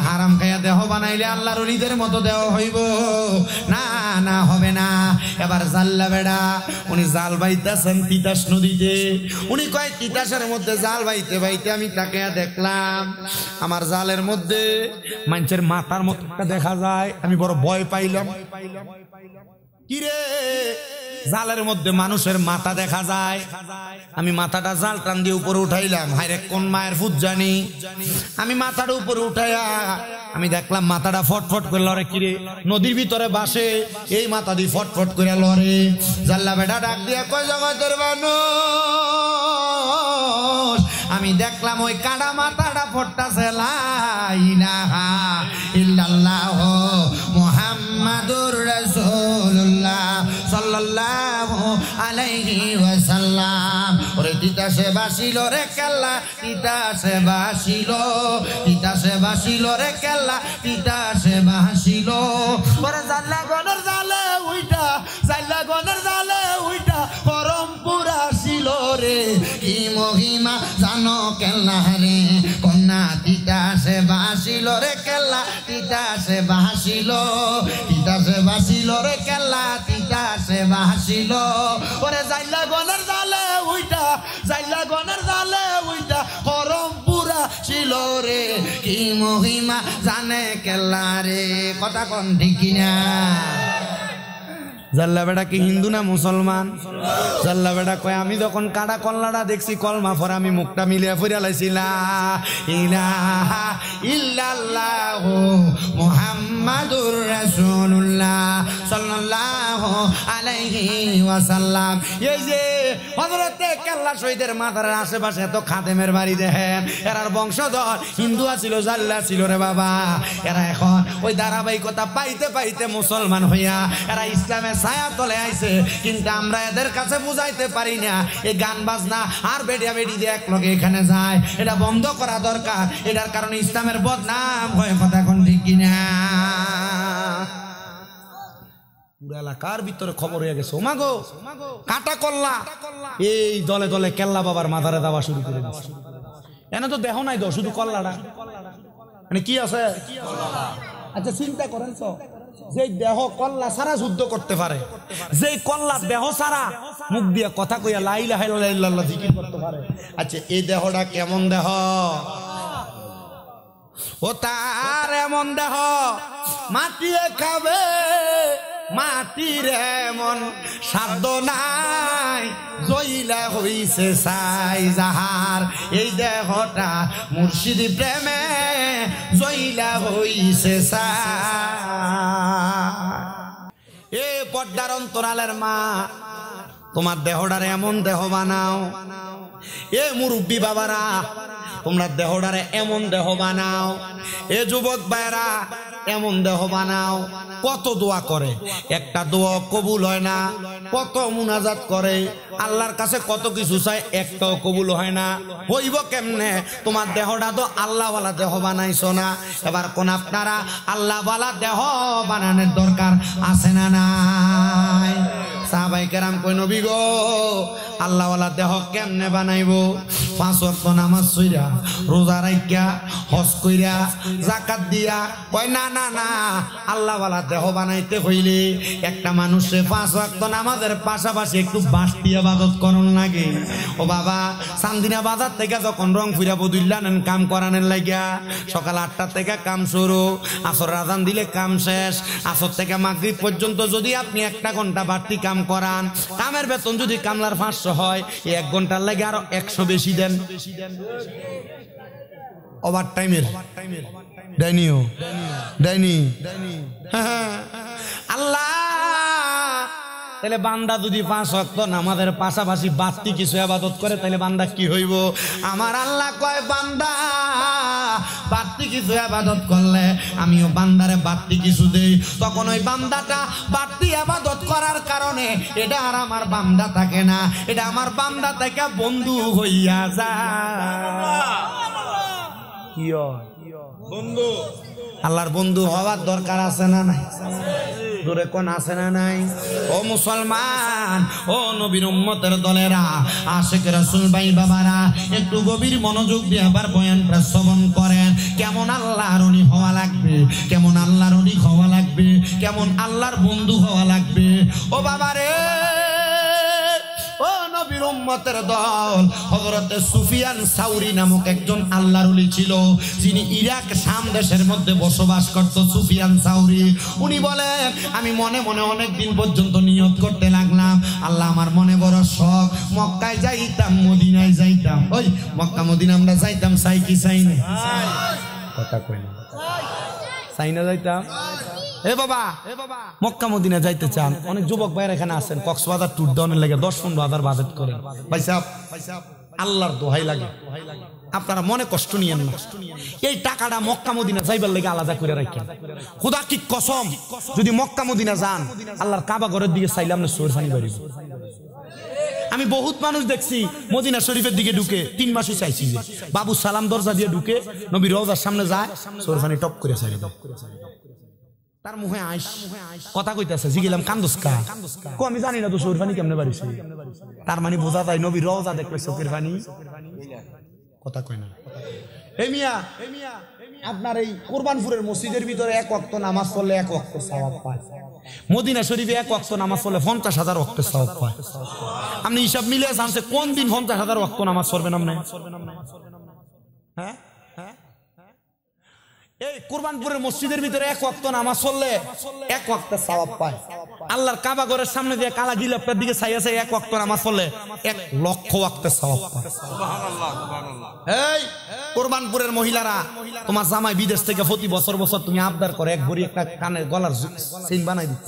হারাম খাইয়া দেহ বানাইলে আল্লাহর ওলিদের মতো দেহ হইব না না হবে না এবার জাল্লা বেড়া উনি জাল বাইতেছেন তিতাস নদীতে উনি কয় তিতাসের মধ্যে জাল বাইতে বাইতে আমি তাকে দেখলাম আমার জালের মধ্যে মানুষের মাথার মতো দেখা যায় আমি বড় ভয় পাইলাম কিরে জালের মধ্যে মানুষের মাথা দেখা যায় আমি মাথাটা জাল টান দিয়ে উপরে উঠাইলাম হায়রে কোন মায়ের ফুট জানি আমি মাথাটা উপরে উঠাইয়া আমি দেখলাম মাথাটা ফটফট করে লড়ে কিরে নদীর ভিতরে বাসে এই মাথা দিয়ে ফটফট করে লড়ে জাল্লা বেটা ডাক দিয়া কয় জগতের মানুষ আমি দেখলাম ওই কাটা মাথাটা ফটতাছে লা ইলাহা ইল্লাল্লাহ মুহাম্মাদুর রাসূলুল্লাহ সাল্লাল্লাহু আলাইহি ওয়াসাল্লাম ওরে তিতাসে বাসিল রে কেল্লা তিতাসে বাসিল রে কেল্লা তিতাসে বাসিল ওরে জাল্লা গনের জালে উইটা জাল্লা গনের জালে উইটা পরমপুরা ছিল রে কি মহিমা জানো কেল্লা রে কন্যা তিতাসে বাসিল রে কেল্লা তিতাসে বাসিল রে কেল্লা তিতাসে বাসিল ওরে জাল্লা গনের জালে উইটা পরমপুরা ছিল রে কি মহিমা জানে কেল্লা রে কথা কোন ঠিক না জাল্লা বেটা কি হিন্দু না মুসলমান জাল্লা বেটা কয় আমি যখন কাটা কল্লাটা দেখছি কলমা পরে আমি মুখটা মিলিয়া ফিরা লাইছিলাম ইলাহা ইল্লাল্লাহু মুহাম্মাদুর রাসূলুল্লাহ সাল্লাল্লাহু আলাইহি ওয়াসাল্লাম এই যে হযরতে কেল্লা শহীদের মাথার আশেপাশে এত খাদেমের বাড়ি দেখেন এরার বংশধর হিন্দু ছিল জাল্লা ছিল রে বাবা এরা এখন ওই ধারাবাহিকতা পাইতে পাইতে মুসলমান হইয়া এরা ইসলামের ছায়া তলে আইছে কিন্তু আমরা এদের কাছে বুঝাইতে পারি না এই গান বাজনা আর বেডিয়া বেডি দিয়ে এক লগে এখানে যায় এটা বন্ধ করা দরকার এটার কারণে ইসলামের বদনাম হয় কথা কোন ঠিক কিনা পুরা এলাকার ভিতরে খবর হয়ে গেছে ওমাগো কাটা কল্লা এই দলে দলে কেল্লা বাবার মাথারে দেওয়া শুরু করে দিচ্ছে এনে তো দেহ নাই তো শুধু কল্লাটা মানে কি আছে আচ্ছা চিন্তা করেন তো যে দেহ কল্লা সারা যুদ্ধ করতে পারে যে কল্লা দেহ সারা মুখ দিয়ে কথা কইয়া লা ইলাহা ইল্লাল্লাহ জিকির করতে পারে আচ্ছা এই দেহটা কেমন দেহ ও তার এমন দেহ মাটিয়ে খাবে মাটির এমন সাধ্য নাই জইলা হইছে সাই যাহার এই দেহটা মুর্শিদি প্রেমে জইলা হইছে সাই এ পর্দার অন্তরালের মা তোমার দেহটারে এমন দেহ বানাও, এ মুরব্বী বাবারা তোমরা দেহটারে এমন দেহ বানাও, এ যুবক ভাইরা এমন দেহ বানাও। কত দোয়া করে, একটা দোয়া কবুল হয় না, কত মুনাজাত করে আল্লাহর কাছে, কত কিছু চাই, একটাও কবুল হয় না। হইব কেমনে? তোমার দেহটা তো আল্লাহওয়ালা দেহ বানাইছো না। এবার কোন আপনারা আল্লাহওয়ালা দেহ বানানোর দরকার আছে না নাই? সাহাবায়ে কেরাম কই নবী গো আল্লাহওয়ালা দেহ কেমনে বানাইবো? 5 ওয়াক্ত নামাজ পড়া, রোজা রাখিয়া, হজ কইরা, যাকাত দিয়া। কয় না না না, আল্লাহওয়ালা দেহ বানাইতে হইলে একটা মানুষে 5 ওয়াক্ত নামাজের পাশাপাশি একটু বাড়তি ইবাদত করন লাগে। ও বাবা, চান্দিনা বাজার থেকে যখন রংপুরা বদুল্লা নেন কাম করানোর লাগিয়া, সকাল 8টা থেকে কাম শুরু, আসর আজান দিলে কাম শেষ, আসর থেকে মাগরিব পর্যন্ত যদি আপনি 1 ঘন্টা বাড়তি কাম করান, কামের বেতন যদি কামলার 500 হয়, 1 ঘন্টার লাগে আরো 100 বেশি দেন। ওভার টাইমের ডাইনিও ডাইনি। আল্লাহ তাহলে বান্দা যদি 5 ওয়াক্ত নামাজের পাশাপাশি বাড়তি কিছু ইবাদত করে তাহলে বান্দা কি হইব? আমার আল্লাহ কয় বান্দা বাড়তি কিছু ইবাদত করলে আমিও বান্দারে বাড়তি কিছু দেই। তখন ওই বান্দাটা বাড়তি ইবাদত করার কারণে এটা আর আমার বান্দা থাকে না, এটা আমার বান্দা থেকে বন্ধু হইয়া যায়। কি বন্ধু? আল্লাহর বন্ধু হওয়ার দরকার আছে না নাই? জোরে কোন আছে না নাই? ও মুসলমান, ও নবীর উম্মতের দলেরা, আশিক রাসূল ভাই বাবারা, একটু গভীর মনোযোগ দিয়ে আবার বয়ানটা শ্রবণ করেন। কেমন আল্লাহর ওলি হওয়া লাগবে, কেমন আল্লাহর ওলি হওয়া লাগবে, কেমন আল্লাহর বন্ধু হওয়া লাগবে। ও বাবারে, ও নবীর উম্মতের দল, হযরত সুফিয়ান সাউরি নামক একজন আল্লাহর ওলি ছিল, যিনি ইরাক শাম দেশের মধ্যে বসবাস করত। সুফিয়ান সাউরি উনি বলেন, আমি মনে মনে অনেক দিন পর্যন্ত নিয়ত করতে লাগলাম, আল্লাহ আমার মনে বড় শখ, মক্কায় যাইতাম, মদিনায় যাইতাম। ওই মক্কা মদিনা আমরা যাইতাম, চাই কি চাই না? কথা কই না, চাই না যাইতাম? এ বাবা, মক্কা মদিনা যাইতে চান? অনেক যুবক ভাইরা এখানে আছেন, কক্সবাজার ট্যুর দেওয়ার লাগে 10-15 হাজার বাজেট করেন। ভাই সাহেব, আল্লাহর দোহাই লাগে, আপনারা মনে কষ্ট নিয়েন না। এই টাকাটা মক্কা মদিনা যাইবার লাগে আলাদা করে রাখেন। খোদা কি কসম, যদি মক্কা মদিনা যান, আল্লাহর কাবা ঘরের দিকে চাইলাম না চোর ফানি বাড়ি। আমি বহুত মানুষ দেখছি মদিনা শরীফের দিকে ঢুকে 3 মাসই চাইছি যে বাবু সালাম দরজা দিয়ে ঢুকে নবী রওজার সামনে যায়, চোর ফানি টপ করে চাই দাও। তার মুখে আইস কথা কইতাছে, জিগিলাম কান্দোস কা? কো আমি জানি না তো চোর ফানি কেমনে বাড়িছে। তার মানে বোঝা যায় নবী রওজা দেখলে চোখের ফানি। কথা কয় না। এই মিয়া, আপনার এই কুরবানপুরের মসজিদের ভিতরে 1 ওয়াক্ত নামাজ পড়লে 1 ওয়াক্ত সওয়াব পায়। মদিনা শরীফে 1 ওয়াক্ত নামাজ পড়লে 50,000 ওয়াক্ত সওয়াব পায়। আপনি হিসাব মিলে জানছে কোন দিন 50,000 ওয়াক্ত নামাজ পড়বেন আপনি? হ্যাঁ, এই কুরবানপুরের মসজিদের ভিতরে 1 ওয়াক্ত নামাজ পড়লে 1 ওয়াক্ত সওয়াব পায়। আল্লাহর কাবা ঘরের সামনে দিয়ে কালা গিলাপের দিকে চাইছে 1 ওয়াক্ত নামাজ পড়লে 1 লক্ষ ওয়াক্ত সওয়াব পায়। সুবহানাল্লাহ, সুবহানাল্লাহ। এই কুরবানপুরের মহিলারা, তোমার জামাই বিদেশ থেকে প্রতি বছর বছর তুমি আবদার করে 1 ভরি একটা কানের গলার চেইন বানাই দিত,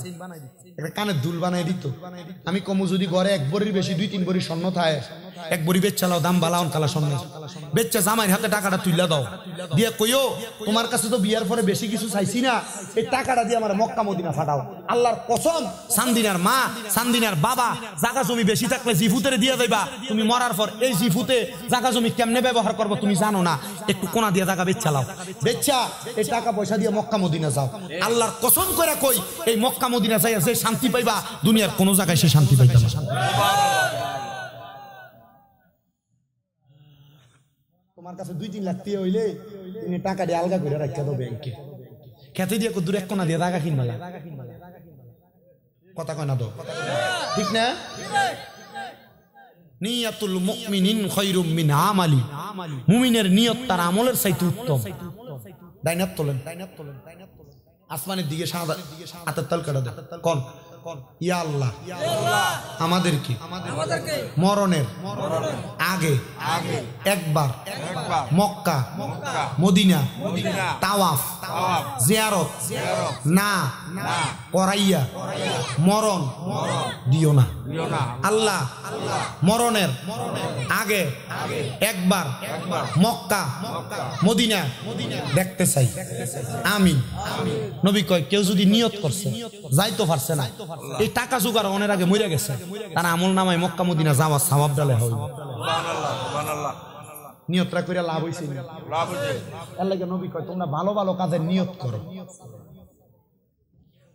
একটা কানের দুল বানাই দিত। আমি কমু যদি ঘরে 1 ভরির বেশি 2-3 ভরি স্বর্ণ থাকে, 1 ভরি বেচালাও, দাম বালাউন কালা স্বর্ণ বেচা, জামাইয়ের হাতে টাকাটা তুইলা দাও, দিয়ে কইও তোমার কাছে তো বিয়ার পরে বেশি কিছু চাইছি না, এই টাকাটা দিয়ে আমার মক্কা মদিনা ফাটাও। আল্লাহর কসম, সান্দিনার মা, সান্দিনার বাবা জায়গা জমি বেশি থাকলে জিফুতের দিয়ে দেবা। তুমি মরার পর এই জিফুতে জায়গা জমি কেমনে ব্যবহার করবো তুমি জানো না, একটু কোনা দিয়ে জায়গা বেচালাও, বেচা এই টাকা পয়সা দিয়ে মক্কা মদিনা যাও। আল্লাহর কসম করে কই, এই মক্কা মদিনা যাইয়া যে শান্তি পাইবা, দুনিয়ার কোন জায়গায় সে শান্তি পাইবা না। তোমার কাছে 2-3 লাখ টাকা হইলে তুমি টাকা দিয়ে আলগা করে রাখতে দাও ব্যাংকে, খেতে দিয়ে দূর 1 কোনা দিয়ে জায়গা কিনবা। কথা কয় না তো, ঠিক না? নিয়াতুল মুমিনিন খায়রুম মিন আমালি, মুমিনের নিয়ত তার আমলের চাইতে উত্তম। ডাইনাত তোলেন, আসমানের দিকে সাদা হাতের তাল কাটা দেন, কোন ইয়া আল্লাহ আমাদেরকে মরণের আগে একবার মক্কা মদিনা তাওয়াফ জিয়ারত না করাইয়া মরণ দিও না। আল্লাহ মরণের আগে একবার মক্কা মদিনা দেখতে চাই। আমিন। নবী কয় কেউ যদি নিয়ত করছে যাইতে পারছে না, এই টাকা জোগাড় অনেক আগে মরে গেছে, তার আমল নামায় মক্কা মদিনা যাওয়া সওয়াব ডালে হয়। নিয়তটা করে লাভ হইছে, এর লাগে নবী কয় তোমরা ভালো ভালো কাজের নিয়ত করো।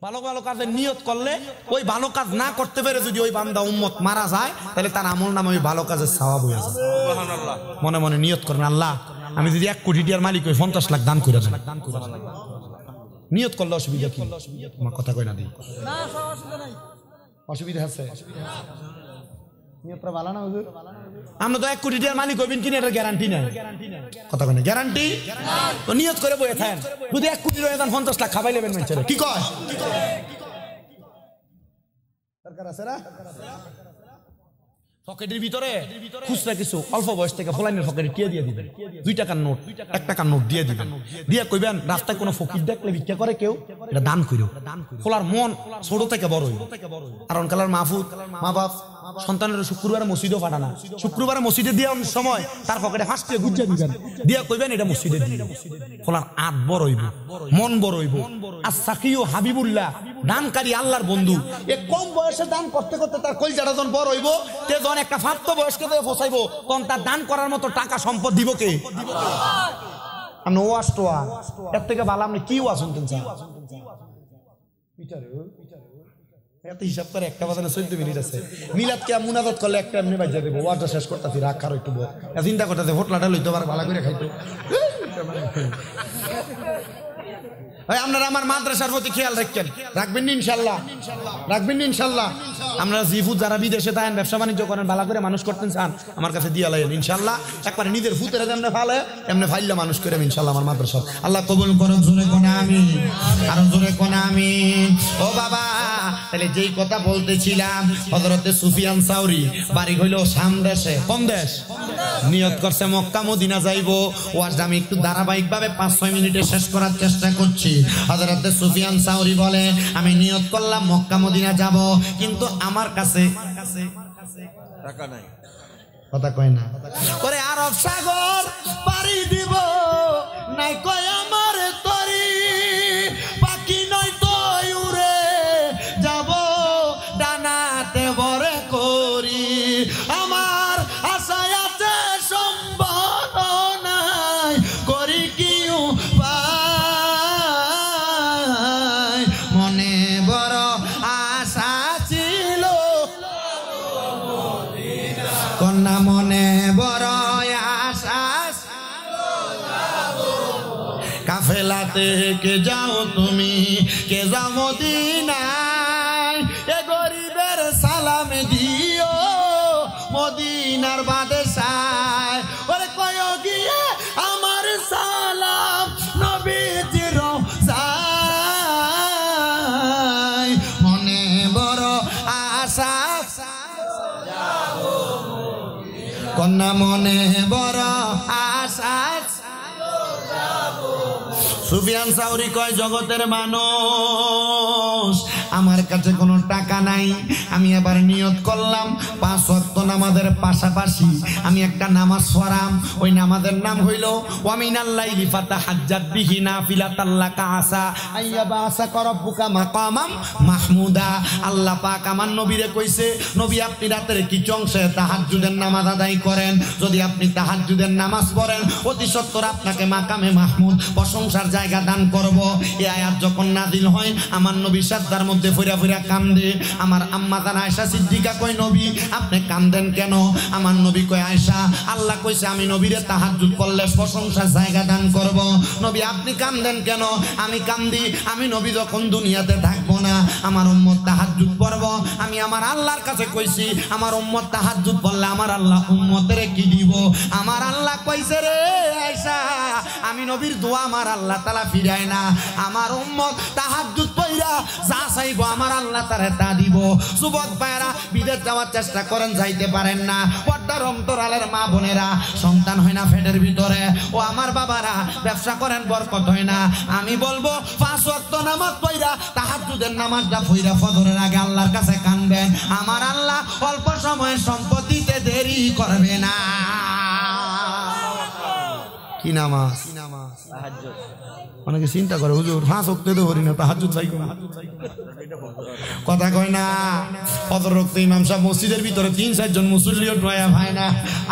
ভালো ভালো কাজের নিয়ত করলে ওই ভালো কাজ না করতে পেরে যদি ওই বান্দা উম্মত মারা যায় তাহলে তার আমল নামে ওই ভালো কাজের সওয়াব হয়ে যায়। মনে মনে নিয়ত করেন আল্লাহ আমি যদি 1 কোটি টাকার মালিক হই 50 লাখ দান করে দেন। নিয়ত করলে অসুবিধা কি? আমার কথা কই না দিই অসুবিধা আছে? নিয়তটা ভালো না হুজুর? আমরা তো 1 কোটি টাকার মালিক হইবেন কিনা এর গ্যারান্টি নাই। কথা কই না গ্যারান্টি? তো নিয়ত করে বইয়ে থাকেন যদি 1 কোটি টাকা দেন 50 লাখ খাবাই নেবেন মানুষের। কি কয় সরকার আছে না? পকেটের ভিতরে খুচরা কিছু অল্প বয়স থেকে ফলাইনের পকেটে টিয়া দিয়ে দিবেন, 2 টাকার নোট 1 টাকার নোট দিয়ে দিবেন, দিয়ে কইবেন রাস্তায় কোনো ফকির দেখলে ভিক্ষা করে কেউ এটা দান কইরো। ফলার মন ছোট থেকে বড় হইব। কারণ কালার মাহফুজ মা বাপ সন্তানের শুক্রবারে মসজিদও পাঠানা, শুক্রবারে মসজিদে দিয়ে সময় তার পকেটে 5 টাকা গুজ্জা দিবেন, দিয়ে কইবেন এটা মসজিদে দিয়ে। ফলার আত বড় হইব, মন বড় হইব। আর সাকিউ হাবিবুল্লাহ দানকারী আল্লাহর বন্ধু, এ কম বয়সে দান করতে করতে তার কলজাটা যখন বড় হইব, তে যখন একটা প্রাপ্ত বয়স্ক থেকে ফসাইব তখন তার দান করার মতো টাকা সম্পদ দিব কে? আপনি ওয়াজ টোয়া এর থেকে ভালো আপনি কি ওয়াজ শুনতেন চান? এত হিসাব করে 1টা বাজারে 14 মিনিট আছে। মিলাদ কে মুনাজাত করলে একটা এমনি বাজা দেব, ওয়াজটা শেষ করতেছি রাগ খার একটু চিন্তা করতেছে হোটলাটা লইতে পারে ভালো করে খাইতো। আপনারা আমার মাদ্রাসার প্রতি খেয়াল রাখবেন ইনশাল্লাহ, রাখবেন ইনশাল্লাহ। আপনারা জিফুত যারা বিদেশে থাকেন ব্যবসা বাণিজ্য করেন ভালো করে মানুষ করতেন চান আমার কাছে দিয়া লাইন ইনশাল্লাহ। একবারে নিজের ফুতের এমনি ফালে এমনি ফাইলে মানুষ করে ইনশাল্লাহ আমার মাদ্রাসা আল্লাহ কবুল করুন। জোরে কোন আমিন, আরো জোরে কোন আমিন। ও বাবা তাহলে যেই কথা বলতেছিলাম, হযরতে সুফিয়ান সাউরি বাড়ি হইল শাম দেশে। কোন দেশ? নিয়ত করছে মক্কা মদিনা যাইবো। ওয়াজ আমি একটু ধারাবাহিক ভাবে 5-6 মিনিটে শেষ করার চেষ্টা করছি। হযরতে সুফিয়ান সাউরি বলে আমি নিয়ত করলাম মক্কা মদিনা যাব, কিন্তু আমার কাছে টাকা নাই। কথা কয় না? ওরে আরব সাগর পাড়ি দিব নাই কয় আমার তরি, পাখি নয় তো উড়ে যাব ডানাতে ভরে করি। আমার আশায় আছে সম্ভাবনায় করি কি উপায়, মনে বড় আশা ছিল কন্যা, মনে বড় আশা কাফেলাতে কে যাও তুমি, কে যাও মদিনায়, এ গরিবের সালাম দিও মদিনার বাদশায়। ওরে কয় গিয়ে আমার সালাম নবীজির রওজায়, মনে বড় আশা কন্যা, মনে বড় আশা। সুফিয়ান সাউরি কয় জগতের মানুষ আমার কাছে কোনো টাকা নাই, আমি এবার নিয়ত করলাম 5 ওয়াক্ত নামাজের পাশাপাশি আমি একটা নামাজ পড়াম। ওই নামাজের নাম হইল ওয়া মিনাল লাইলি ফাতাহাজ্জাত বিহি নাফিলাতাল লাকা আসা আইয়াবাসাকা রাব্বুকা মাকামাম মাহমুদা। আল্লাহ পাক আমার নবীরে কইছে, নবী আপনি রাতের কিছু অংশে তাহাজ্জুদের নামাজ আদায় করেন। যদি আপনি তাহাজ্জুদের নামাজ পড়েন অতি সত্বর আপনাকে মাকামে মাহমুদ প্রশংসার জায়গা দান করব। এই আয়াত যখন নাযিল হয় আমার নবী সাজদার মধ্যে ফিরা ফিরা কান্দে। আমার আম্মা জান আয়েশা সিদ্দিকা কয় নবী আপনি কান্দেন কেন? আমার নবী কয় আয়েশা আল্লাহ কইছে আমি নবীরে তাহাজ্জুদ করলে প্রশংসার জায়গা দান করব। নবী নবী আপনি কান্দেন কেন? আমি কান্দি, আমি নবী যখন দুনিয়াতে থাকবো না, আমার উম্মত তাহাজ্জুদ পড়ব, আমি আমার আল্লাহর কাছে কইছি আমার উম্মত তাহাজ্জুদ পড়লে আমার আল্লাহ উম্মতের কি দিব? আমার আল্লাহ কইছে রে আয়েশা, আমি নবীর দোয়া আমার আল্লাহ তাআলা ফিরায় না, আমার উম্মত তাহাজ্জুদ পড়া যা চাইবো আমার আল্লাহ তারে তা দিব। যুবক ভাইরা বিদেশ যাওয়ার চেষ্টা করেন, যাইতে পারেন না। পর্দার অন্তরালের মা বোনেরা, সন্তান হয় না পেটের ভিতরে, ও আমার বাবারা ব্যবসা করেন, বরকত হয় না। আমি বলবো 5 ওয়াক্ত নামাজ পড়া তাহাজ্জুদের নামাজটা পড়া ফজরের আগে আল্লাহর কাছে কানবেন, আমার আল্লাহ অল্প সময়ে সম্পদ দিতে দেরি করবে না। কি নামাজ? তাহাজ্জুদ। অনেকে চিন্তা করে হুজুর 5 ওয়াক্ত তো করি না, তাহাজ্জুদ চাই না, কথা কয় না। ফজর রক্ত ইমাম সাহেব মসজিদের ভিতরে 3-4 জন মুসল্লিও ডয়া ভাই না,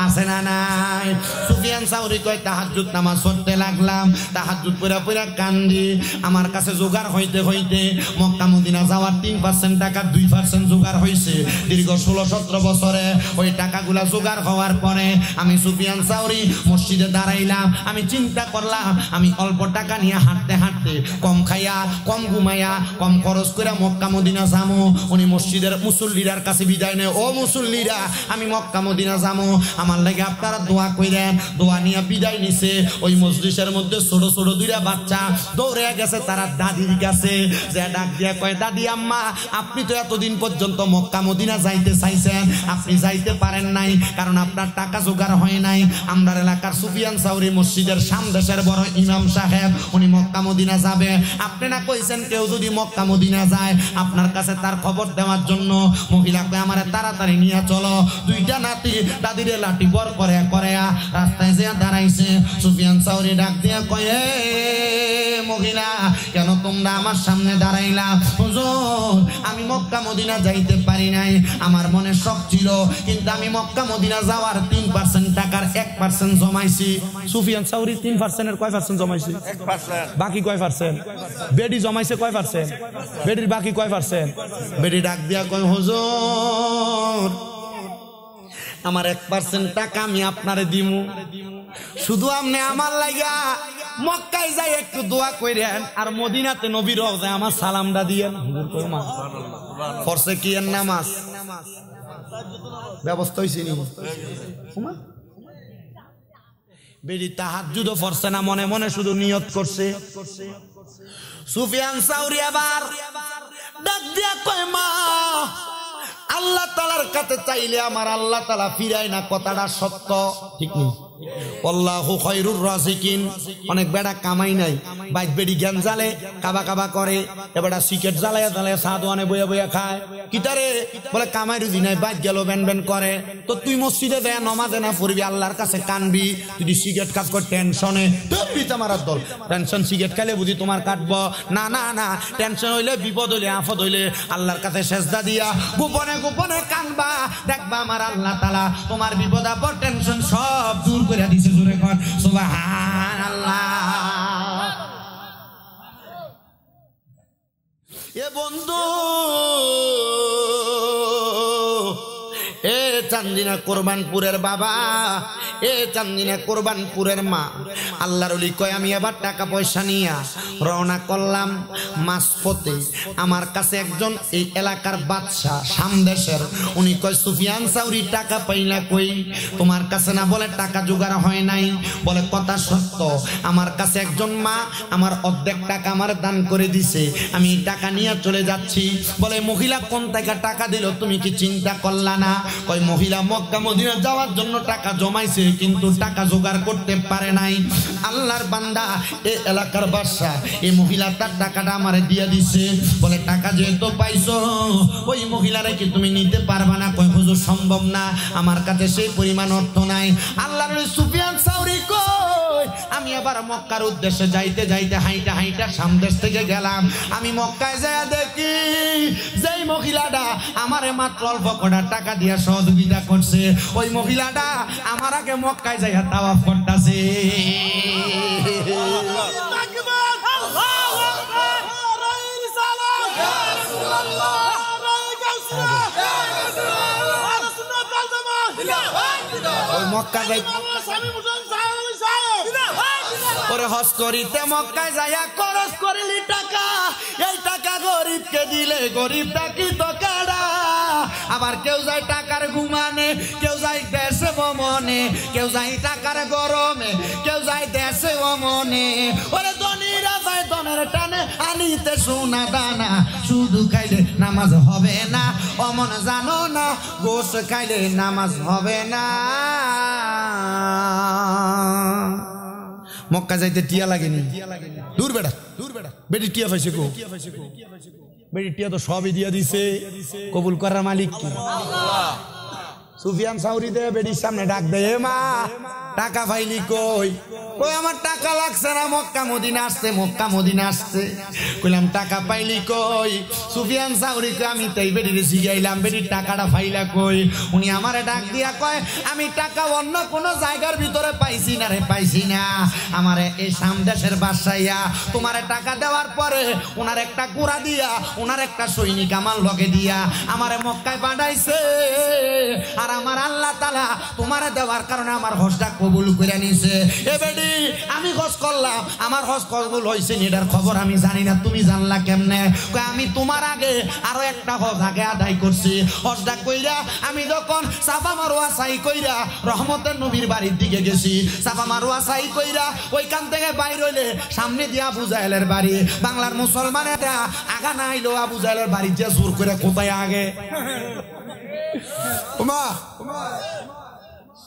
আছে না নাই? সুফিয়ান সাউরি কয় তাহাজ্জুদ নামাজ পড়তে লাগলাম, তাহাজ্জুদ পড়া পড়া কান্দি, আমার কাছে জোগাড় হইতে হইতে মক্কা মদিনা যাওয়ার 3% টাকা 2% জোগাড় হইছে। দীর্ঘ 16-17 বছরে ওই টাকাগুলা জোগাড় হওয়ার পরে আমি সুফিয়ান সাউরি মসজিদে দাঁড়াইলাম। আমি চিন্তা করলাম আমি অল্প টাকা নিয়ে হাঁটতে হাঁটতে, কম খাইয়া কম ঘুমাইয়া কম খরচ করে মক্কা মদিনা যামো। উনি মসজিদের মুসল্লিরার কাছে বিদায় নেয়, ও মুসল্লিরা আমি মক্কা মদিনা যামো, আমার লাগে আপনারা দোয়া কইরেন। দোয়া নিয়ে বিদায় নিছে। ওই মজলিসের মধ্যে ছোট ছোট 2টা বাচ্চা দৌড়ে গেছে তারা দাদির কাছে, যে ডাক দিয়া কয় দাদি আম্মা আপনি তো এতদিন পর্যন্ত মক্কা মদিনা যাইতে চাইছেন, আপনি যাইতে পারেন নাই কারণ আপনার টাকা জোগাড় হয় নাই। আমরা এলাকার সুফিয়ান সাউরি মসজিদের সামদেশের বড় ইমাম সাহেব, উনি মক্কা মদিনা যাবে, আপনি না কইছেন কেউ যদি মক্কা মদিনা যায় আপনার কাছে তার খবর দেওয়ার জন্য। মহিলাকে আমারে তাড়াতাড়ি নিয়ে চলো। 2টা নাতি দাদিরে লাঠি বর করে করে রাস্তায় যে দাঁড়াইছে। সুফিয়ান সাউরি ডাক দিয়ে কয়ে মহিলা কেন তোমরা আমার সামনে দাঁড়াইলা? হুজুর আমি মক্কা মদিনা যাইতে পারি নাই, আমার মনে শখ ছিল, কিন্তু আমি মক্কা মদিনা যাওয়ার 3% টাকার 1% জমাইছি। সুফিয়ান সাউরি 3% এর কয় পার্সেন্ট জমাইছি? 1%। বাকি কয় পার্সেন্ট? বেডি জমাইছে কয় পার্সেন্ট? বেডির বাকি কয় পার্সেন্ট? বেডি ডাক দিয়া কয় হুজুর আমার 1% টাকা আমি আপনারে দিমু, শুধু আপনি আমার লাগা মক্কায় যাই একটু দোয়া কইরেন আর মদিনাতে নবীর রওজায় আমার সালামটা দিয়েন। হুজুর কই মা ফরসে কি এর নামাজ ব্যবস্থা হইছে নি? বেডি তাহাজ্জুদও পড়ছে না, মনে মনে শুধু নিয়ত করছে। সুফিয়ান সাউরি আবার ডাক দিয়া কয় মা আল্লাহ তাআলার কাছে চাইলে আমার আল্লাহ তাআলা ফিরায় না, কথাটা সত্য, ঠিক নেই? আল্লাহু খায়রুর রাজিকিন। অনেক বেড়া কামাই নাই, বাইক বেড়ি জ্ঞান জালে কাবা কাবা করে, এবারে সিগারেট জ্বালায়া জ্বালায়া সাদওয়ানে বইয়া বইয়া খায়। কিতারে বলে কামাই রুজি নাই, বাইক গেল বেন বেন করে। তো তুই মসজিদে দেয়া নমাজে না পড়বি, আল্লাহর কাছে কানবি, তুই সিগারেট কাজ কর টেনশনে ধরবি তোমার দল। টেনশন সিগারেট খাইলে বুঝি তোমার কাটবো না? না না, টেনশন হইলে বিপদ হইলে আফদ হইলে আল্লাহর কাছে সেজদা দিয়া গোপনে গোপনে কানবা, দেখবা আমার আল্লাহ তাআলা তোমার বিপদ আপদ টেনশন সব দূর করে দিছে। জোরে কর সুবহানাল্লাহ। এ বন্ধু এ চান্দিনা কোরবানপুরের বাবা, এ চান্দিনা কোরবানপুরের মা, আল্লাহর ওলি কয় আমি এবার টাকা পয়সা নিয়া রওনা করলাম মাঝপথে। আমার কাছে একজন এই এলাকার বাদশা সামদেশের, উনি কয় সুফিয়ান সাউরি টাকা পাইলা কই? তোমার কাছে না? বলে টাকা জোগাড় হয় নাই। বলে কথা সত্য, আমার কাছে একজন মা আমার অর্ধেক টাকা আমার দান করে দিছে, আমি টাকা নিয়ে চলে যাচ্ছি। বলে মহিলা কোন থেকে টাকা দিল তুমি কি চিন্তা করলা না? কয় মহিলা মক্কা মদিনা যাওয়ার জন্য টাকা জমাইছে কিন্তু টাকা জোগাড় করতে পারে নাই। আল্লাহর বান্দা এই এলাকার বাদশা, এই মহিলা তার টাকাটা আমারে দিয়ে দিছে। বলে টাকা যেহেতু পাইছো ওই মহিলারে কি তুমি নিতে পারবা না? কয় হুজুর সম্ভব না, আমার কাছে সেই পরিমাণ অর্থ নাই। আল্লাহর সুফিয়ান সাউরি কই আমি আবার মক্কার উদ্দেশ্যে যাইতে যাইতে হাইটা হাইটা সামদেশ থেকে গেলাম। আমি মক্কায় যায় দেখি যেই মহিলাটা আমারে মাত্র অল্প কটা টাকা দিয়া সহযোগিতা করছে, ওই মহিলাটা আমার আগে মক্কায় যাইয়া তাওয়াফ করতেছে। ওই মক্কা যাই ওরে হজ করিতে মক্কায় যাইয়া খরচ করিলি টাকা, এই টাকা গরিবকে দিলে গরিবটা কি তো কাড়া। আবার কেউ যায় টাকার ঘুমানে, কেউ যায় দেশে ভ্রমণে, কেউ যায় টাকার গরমে, কেউ যায় দেশে ভ্রমণে। ওরে ধনীরা যায় ধনের টানে আনিতে সোনা দানা, শুধু খাইলে নামাজ হবে না অমন জানো না, গোশ খাইলে নামাজ হবে না। মক্কা যাইতে টিয়া লাগেনি, দূর বেড়া বেটি টিয়া পাইছে কো, বেটি টিয়া তো সবই দিয়া দিছে, কবুল করার মালিক কি আল্লাহ। সুফিয়ান সাউরি দে বেটির সামনে ডাক দে, মা টাকা পাইলি কই? কই আমার টাকা লাগছে না, মক্কা মদিনা আসছে, মক্কা মদিনা আসছে। কইলাম টাকা পাইলি কই? সুফিয়ান সাউরি কই আমি তাই বেটিরে শিখাইলাম, বেটির টাকাটা পাইলা কই? উনি আমারে ডাক দিয়া কয়, আমি টাকা অন্য কোন জায়গার ভিতরে পাইছি না রে, পাইছি না। আমারে এই সামদেশের বাসাইয়া তোমারে টাকা দেওয়ার পরে ওনার একটা কুড়া দিয়া, ওনার একটা সৈনিক আমার লগে দিয়া আমারে মক্কায় পাঠাইছে। আর আমার আল্লাহ তাআলা তোমারে দেওয়ার কারণে আমার হজটা কবুল করে নিছে। এ বেটি আমি হজ করলাম, আমার হজ কবুল হয়েছে এটার খবর আমি জানি না, তুমি জানলা কেমনে? আমি তোমার আগে আরো একটা হজ আগে আদায় করছি। হজটা কইরা আমি যখন সাফা মারওয়া সাই কইরা রহমতের নবীর বাড়ির দিকে গেছি, সাফা মারওয়া সাই কইরা ওইখান থেকে বাইর হইলে সামনে দিয়ে আবু জাহেলের বাড়ি। বাংলার মুসলমানেরা আগা না আইলো আবু জাহেলের বাড়ি যে জোর করে কোথায় আগে ওমা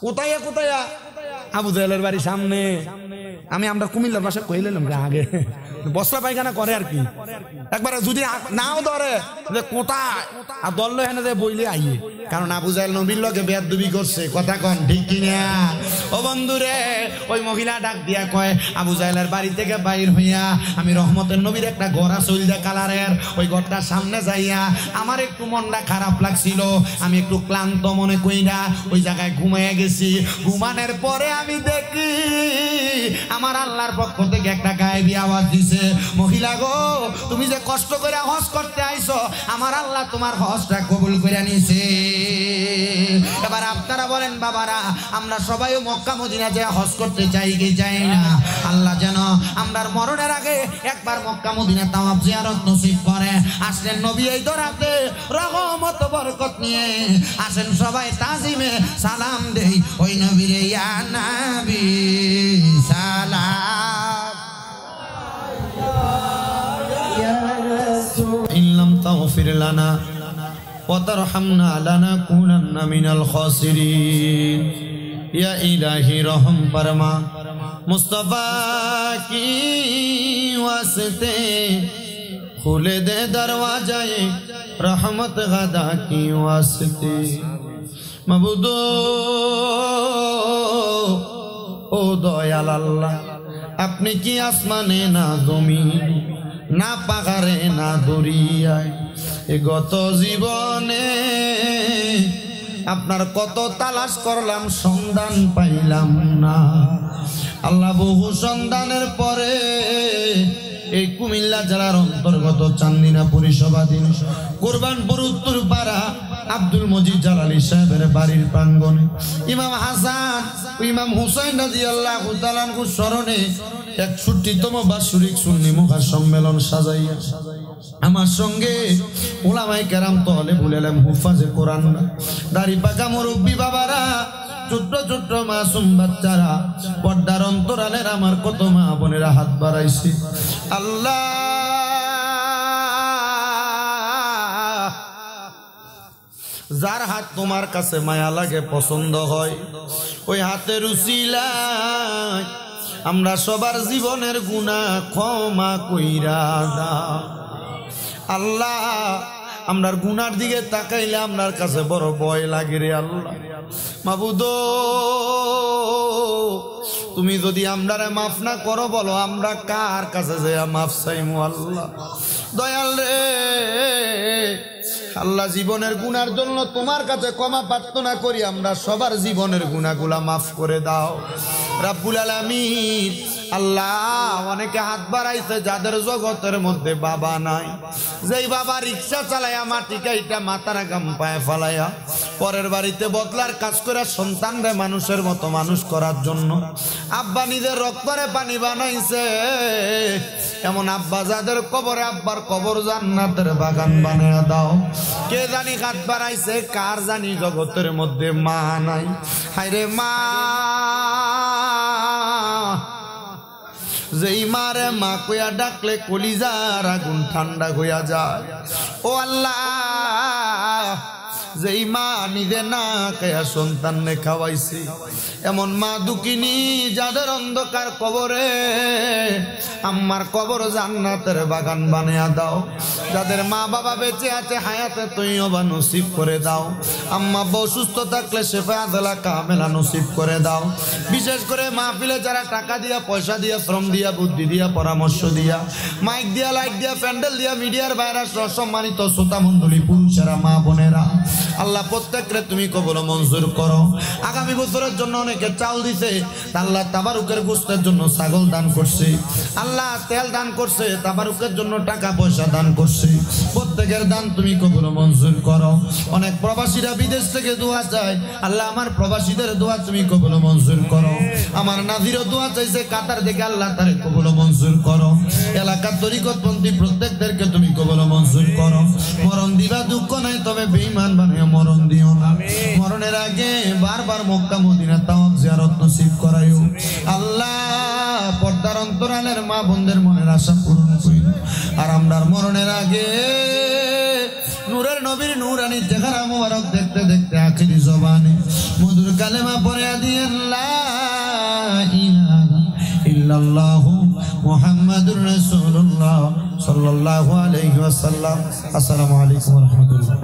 কোথায় কোথায় আবু জাহেলের বাড়ি সামনে। আমি আমরা কুমিল্লার ভাষা কইলাম আগে বসলা পায়খানা করে আর কি, একবার যদি নাও ধরে যে কোথায় আর দল হেনে যে বইলে আইয়ে, কারণ আবু জাহেল নবীর লগে বেয়াদবি করছে, কথা কন ঠিক কিনা? ও বন্ধুরে ওই মহিলা ডাক দিয়া কয়, আবু জাহেলের বাড়ি থেকে বাইর হইয়া আমি রহমতের নবীর একটা ঘোড়া চলদা কালারের ওই ঘরটার সামনে যাইয়া আমার একটু মনটা খারাপ লাগছিল, আমি একটু ক্লান্ত মনে কইরা ওই জায়গায় ঘুমাইয়া গেছি। ঘুমানোর পরে আমি দেখি আমার আল্লাহর পক্ষ থেকে একটা গায়েবী আওয়াজ দিছে, মহিলা গো তুমি যে কষ্ট করে হজ করতে আইছো, আমার আল্লাহ তোমার হজটা কবুল করে নিছে। এবার আপনারা বলেন বাবারা, আমরা সবাই মক্কা মদিনা যে হজ করতে চাই কি চাই না? আল্লাহ যেন আমরার মরণের আগে একবার মক্কা মদিনা তাওয়াফ জিয়ারত নসিব করে। আসলেন নবী এই দরাতে রহমত বরকত নিয়ে, আসেন সবাই তাজিমে সালাম দেই ওই নবীরে, ইয়া নবী সালাম ইয়া রাসূল ইল্লাম তাগফির লানা ওয়া তারহামনা লানাকুনান্না মিনাল খাসিরিন। ইয়া ইলাহি রহম ফরমা মুস্তাফা কি ওয়াস্তে, খুলে দে দরওয়াজায়ে রহমত গাদা কি ওয়াস্তে। মাবুদ ও দয়াল আল্লাহ, আপনি কি আসমানে না জমিন না পাহাড়ে না দরিয়ায়, এ গত জীবনে আপনার কত তালাশ করলাম সন্ধান পাইলাম না। আল্লাহ বহু সন্ধানের পরে এই কুমিল্লা জেলার অন্তর্গত চান্দিনা পরিষবাধীন কোরবানপুর উত্তরপাড়া আব্দুল মজিদ জালালী সাহেবের বাড়ির প্রাঙ্গণে ইমাম হাসান ইমাম হুসাইন রাদিয়াল্লাহু তাআলা আনহুর স্মরণে ৬১তম বাৎসরিক সুন্নি মুখা সম্মেলন সাজাইয়া আমার সঙ্গে উলামায়ে কেরাম, তালেবুল ইলম, হুফাজে কোরআন, দাড়ি পাকা মুরব্বী বাবারা, ছোট্ট ছোট্ট মাসুম বাচ্চারা, পর্দার অন্তরালের আমার কত মা বোনেরা হাত বাড়াইছে। আল্লাহ যার হাত তোমার কাছে মায়া লাগে, পছন্দ হয়, ওই হাতের উসিলায় আমরা সবার জীবনের গুনাহ ক্ষমা কইরা দাও। আল্লাহ আমরার গুনার দিকে তাকাইলে আমরার কাছে বড় ভয় লাগে রে আল্লাহ। মাবুদ তুমি যদি আমরারে মাফ না করো, বলো আমরা কার কাছে যে মাফ চাইমু? আল্লাহ দয়াল রে আল্লাহ, জীবনের গুনার জন্য তোমার কাছে ক্ষমা প্রার্থনা করি, আমরা সবার জীবনের গুনাহগুলা মাফ করে দাও। রাব্বুল আলামিন আল্লাহ অনেকে হাত বাড়াইছে যাদের জগতের মধ্যে বাবা নাই, যেই বাবা রিক্সা চালায়া মাটি কাইটা মাথার গাম পায়ে ফালাইয়া পরের বাড়িতে বদলার কাজ করে সন্তানরে মানুষের মতো মানুষ করার জন্য আব্বা নিজের রক্তরে পানি বানাইছে, এমন আব্বা যাদের কবরে আব্বার কবর জান্নাতের বাগান বানিয়ে দাও। কে জানি হাত বাড়াইছে, কার জানি জগতের মধ্যে মা নাই। হায়রে মা, যেই মারে মা কইয়া ডাকলে কলিজার আগুন ঠান্ডা হইয়া যায়। ও আল্লাহ, যেই মা নিজে না খাইয়া সন্তানকে খাওয়াইছে, এমন মা দুঃখিনী যাদের অন্ধকার কবরে আম্মার কবর জান্নাতের বাগান বানিয়ে দাও। যাদের মা বাবা বেঁচে আছে হায়াতে তৈয়বা নসিব করে দাও। আম্মা বউ সুস্থ থাকলে শেফা দেলা কামেলা নসিব করে দাও। বিশেষ করে মাহফিলে যারা টাকা দিয়া, পয়সা দিয়া, শ্রম দিয়া, বুদ্ধি দিয়া, পরামর্শ দিয়া, মাইক দিয়া, লাইট দিয়া, প্যান্ডেল দিয়া, মিডিয়ার বাইরে সম্মানিত শ্রোতা মণ্ডলী, পুরুষেরা, মা বোনেরা, আল্লাহ প্রত্যেকরে তুমি কবুল মঞ্জুর করো। আগামী বছরের জন্য অনেকে চাল দিছে, আল্লাহ তাবারুকের গোশতের জন্য ছাগল দান করছে, আল্লাহ তেল দান করছে, তাবারুকের জন্য টাকা পয়সা দান করছে। প্রত্যেকের দান তুমি কবুল মঞ্জুর করো। অনেক প্রবাসীরা বিদেশ থেকে দোয়া চায়, আল্লাহ আমার প্রবাসীদের দোয়া তুমি কবুল মঞ্জুর করো। আমার নাজিরও দোয়া চাইছে কাতার থেকে, আল্লাহ তারে কবুল মঞ্জুর করো। এলাকার তরিকতপন্থী প্রত্যেকদেরকে তুমি কবুল মঞ্জুর করো। মরণ দিবা দুঃখ নাই, তবে বেঈমান বানিয়ে মরণ দিও না। মরণের আগে বারবার মক্কা মদিনা তাওয়াফ জিয়ারত নসিব করাইও। আল্লাহ পর্দার অন্তরালের মা বোনদের মনের আশা পূরণ করিও। আর আমরার মরণের আগে নূরের নবীর নূরানি চেহারা মোবারক দেখতে দেখতে আখিরি জবানে মধুর কালেমা পড়ে দিয়ে লা ইলাহা ইল্লাল্লাহু মুহাম্মাদুর রাসূলুল্লাহ সাল্লাল্লাহু আলাইহি ওয়াসাল্লাম। আসসালামু আলাইকুম ওয়া রাহমাতুল্লাহ।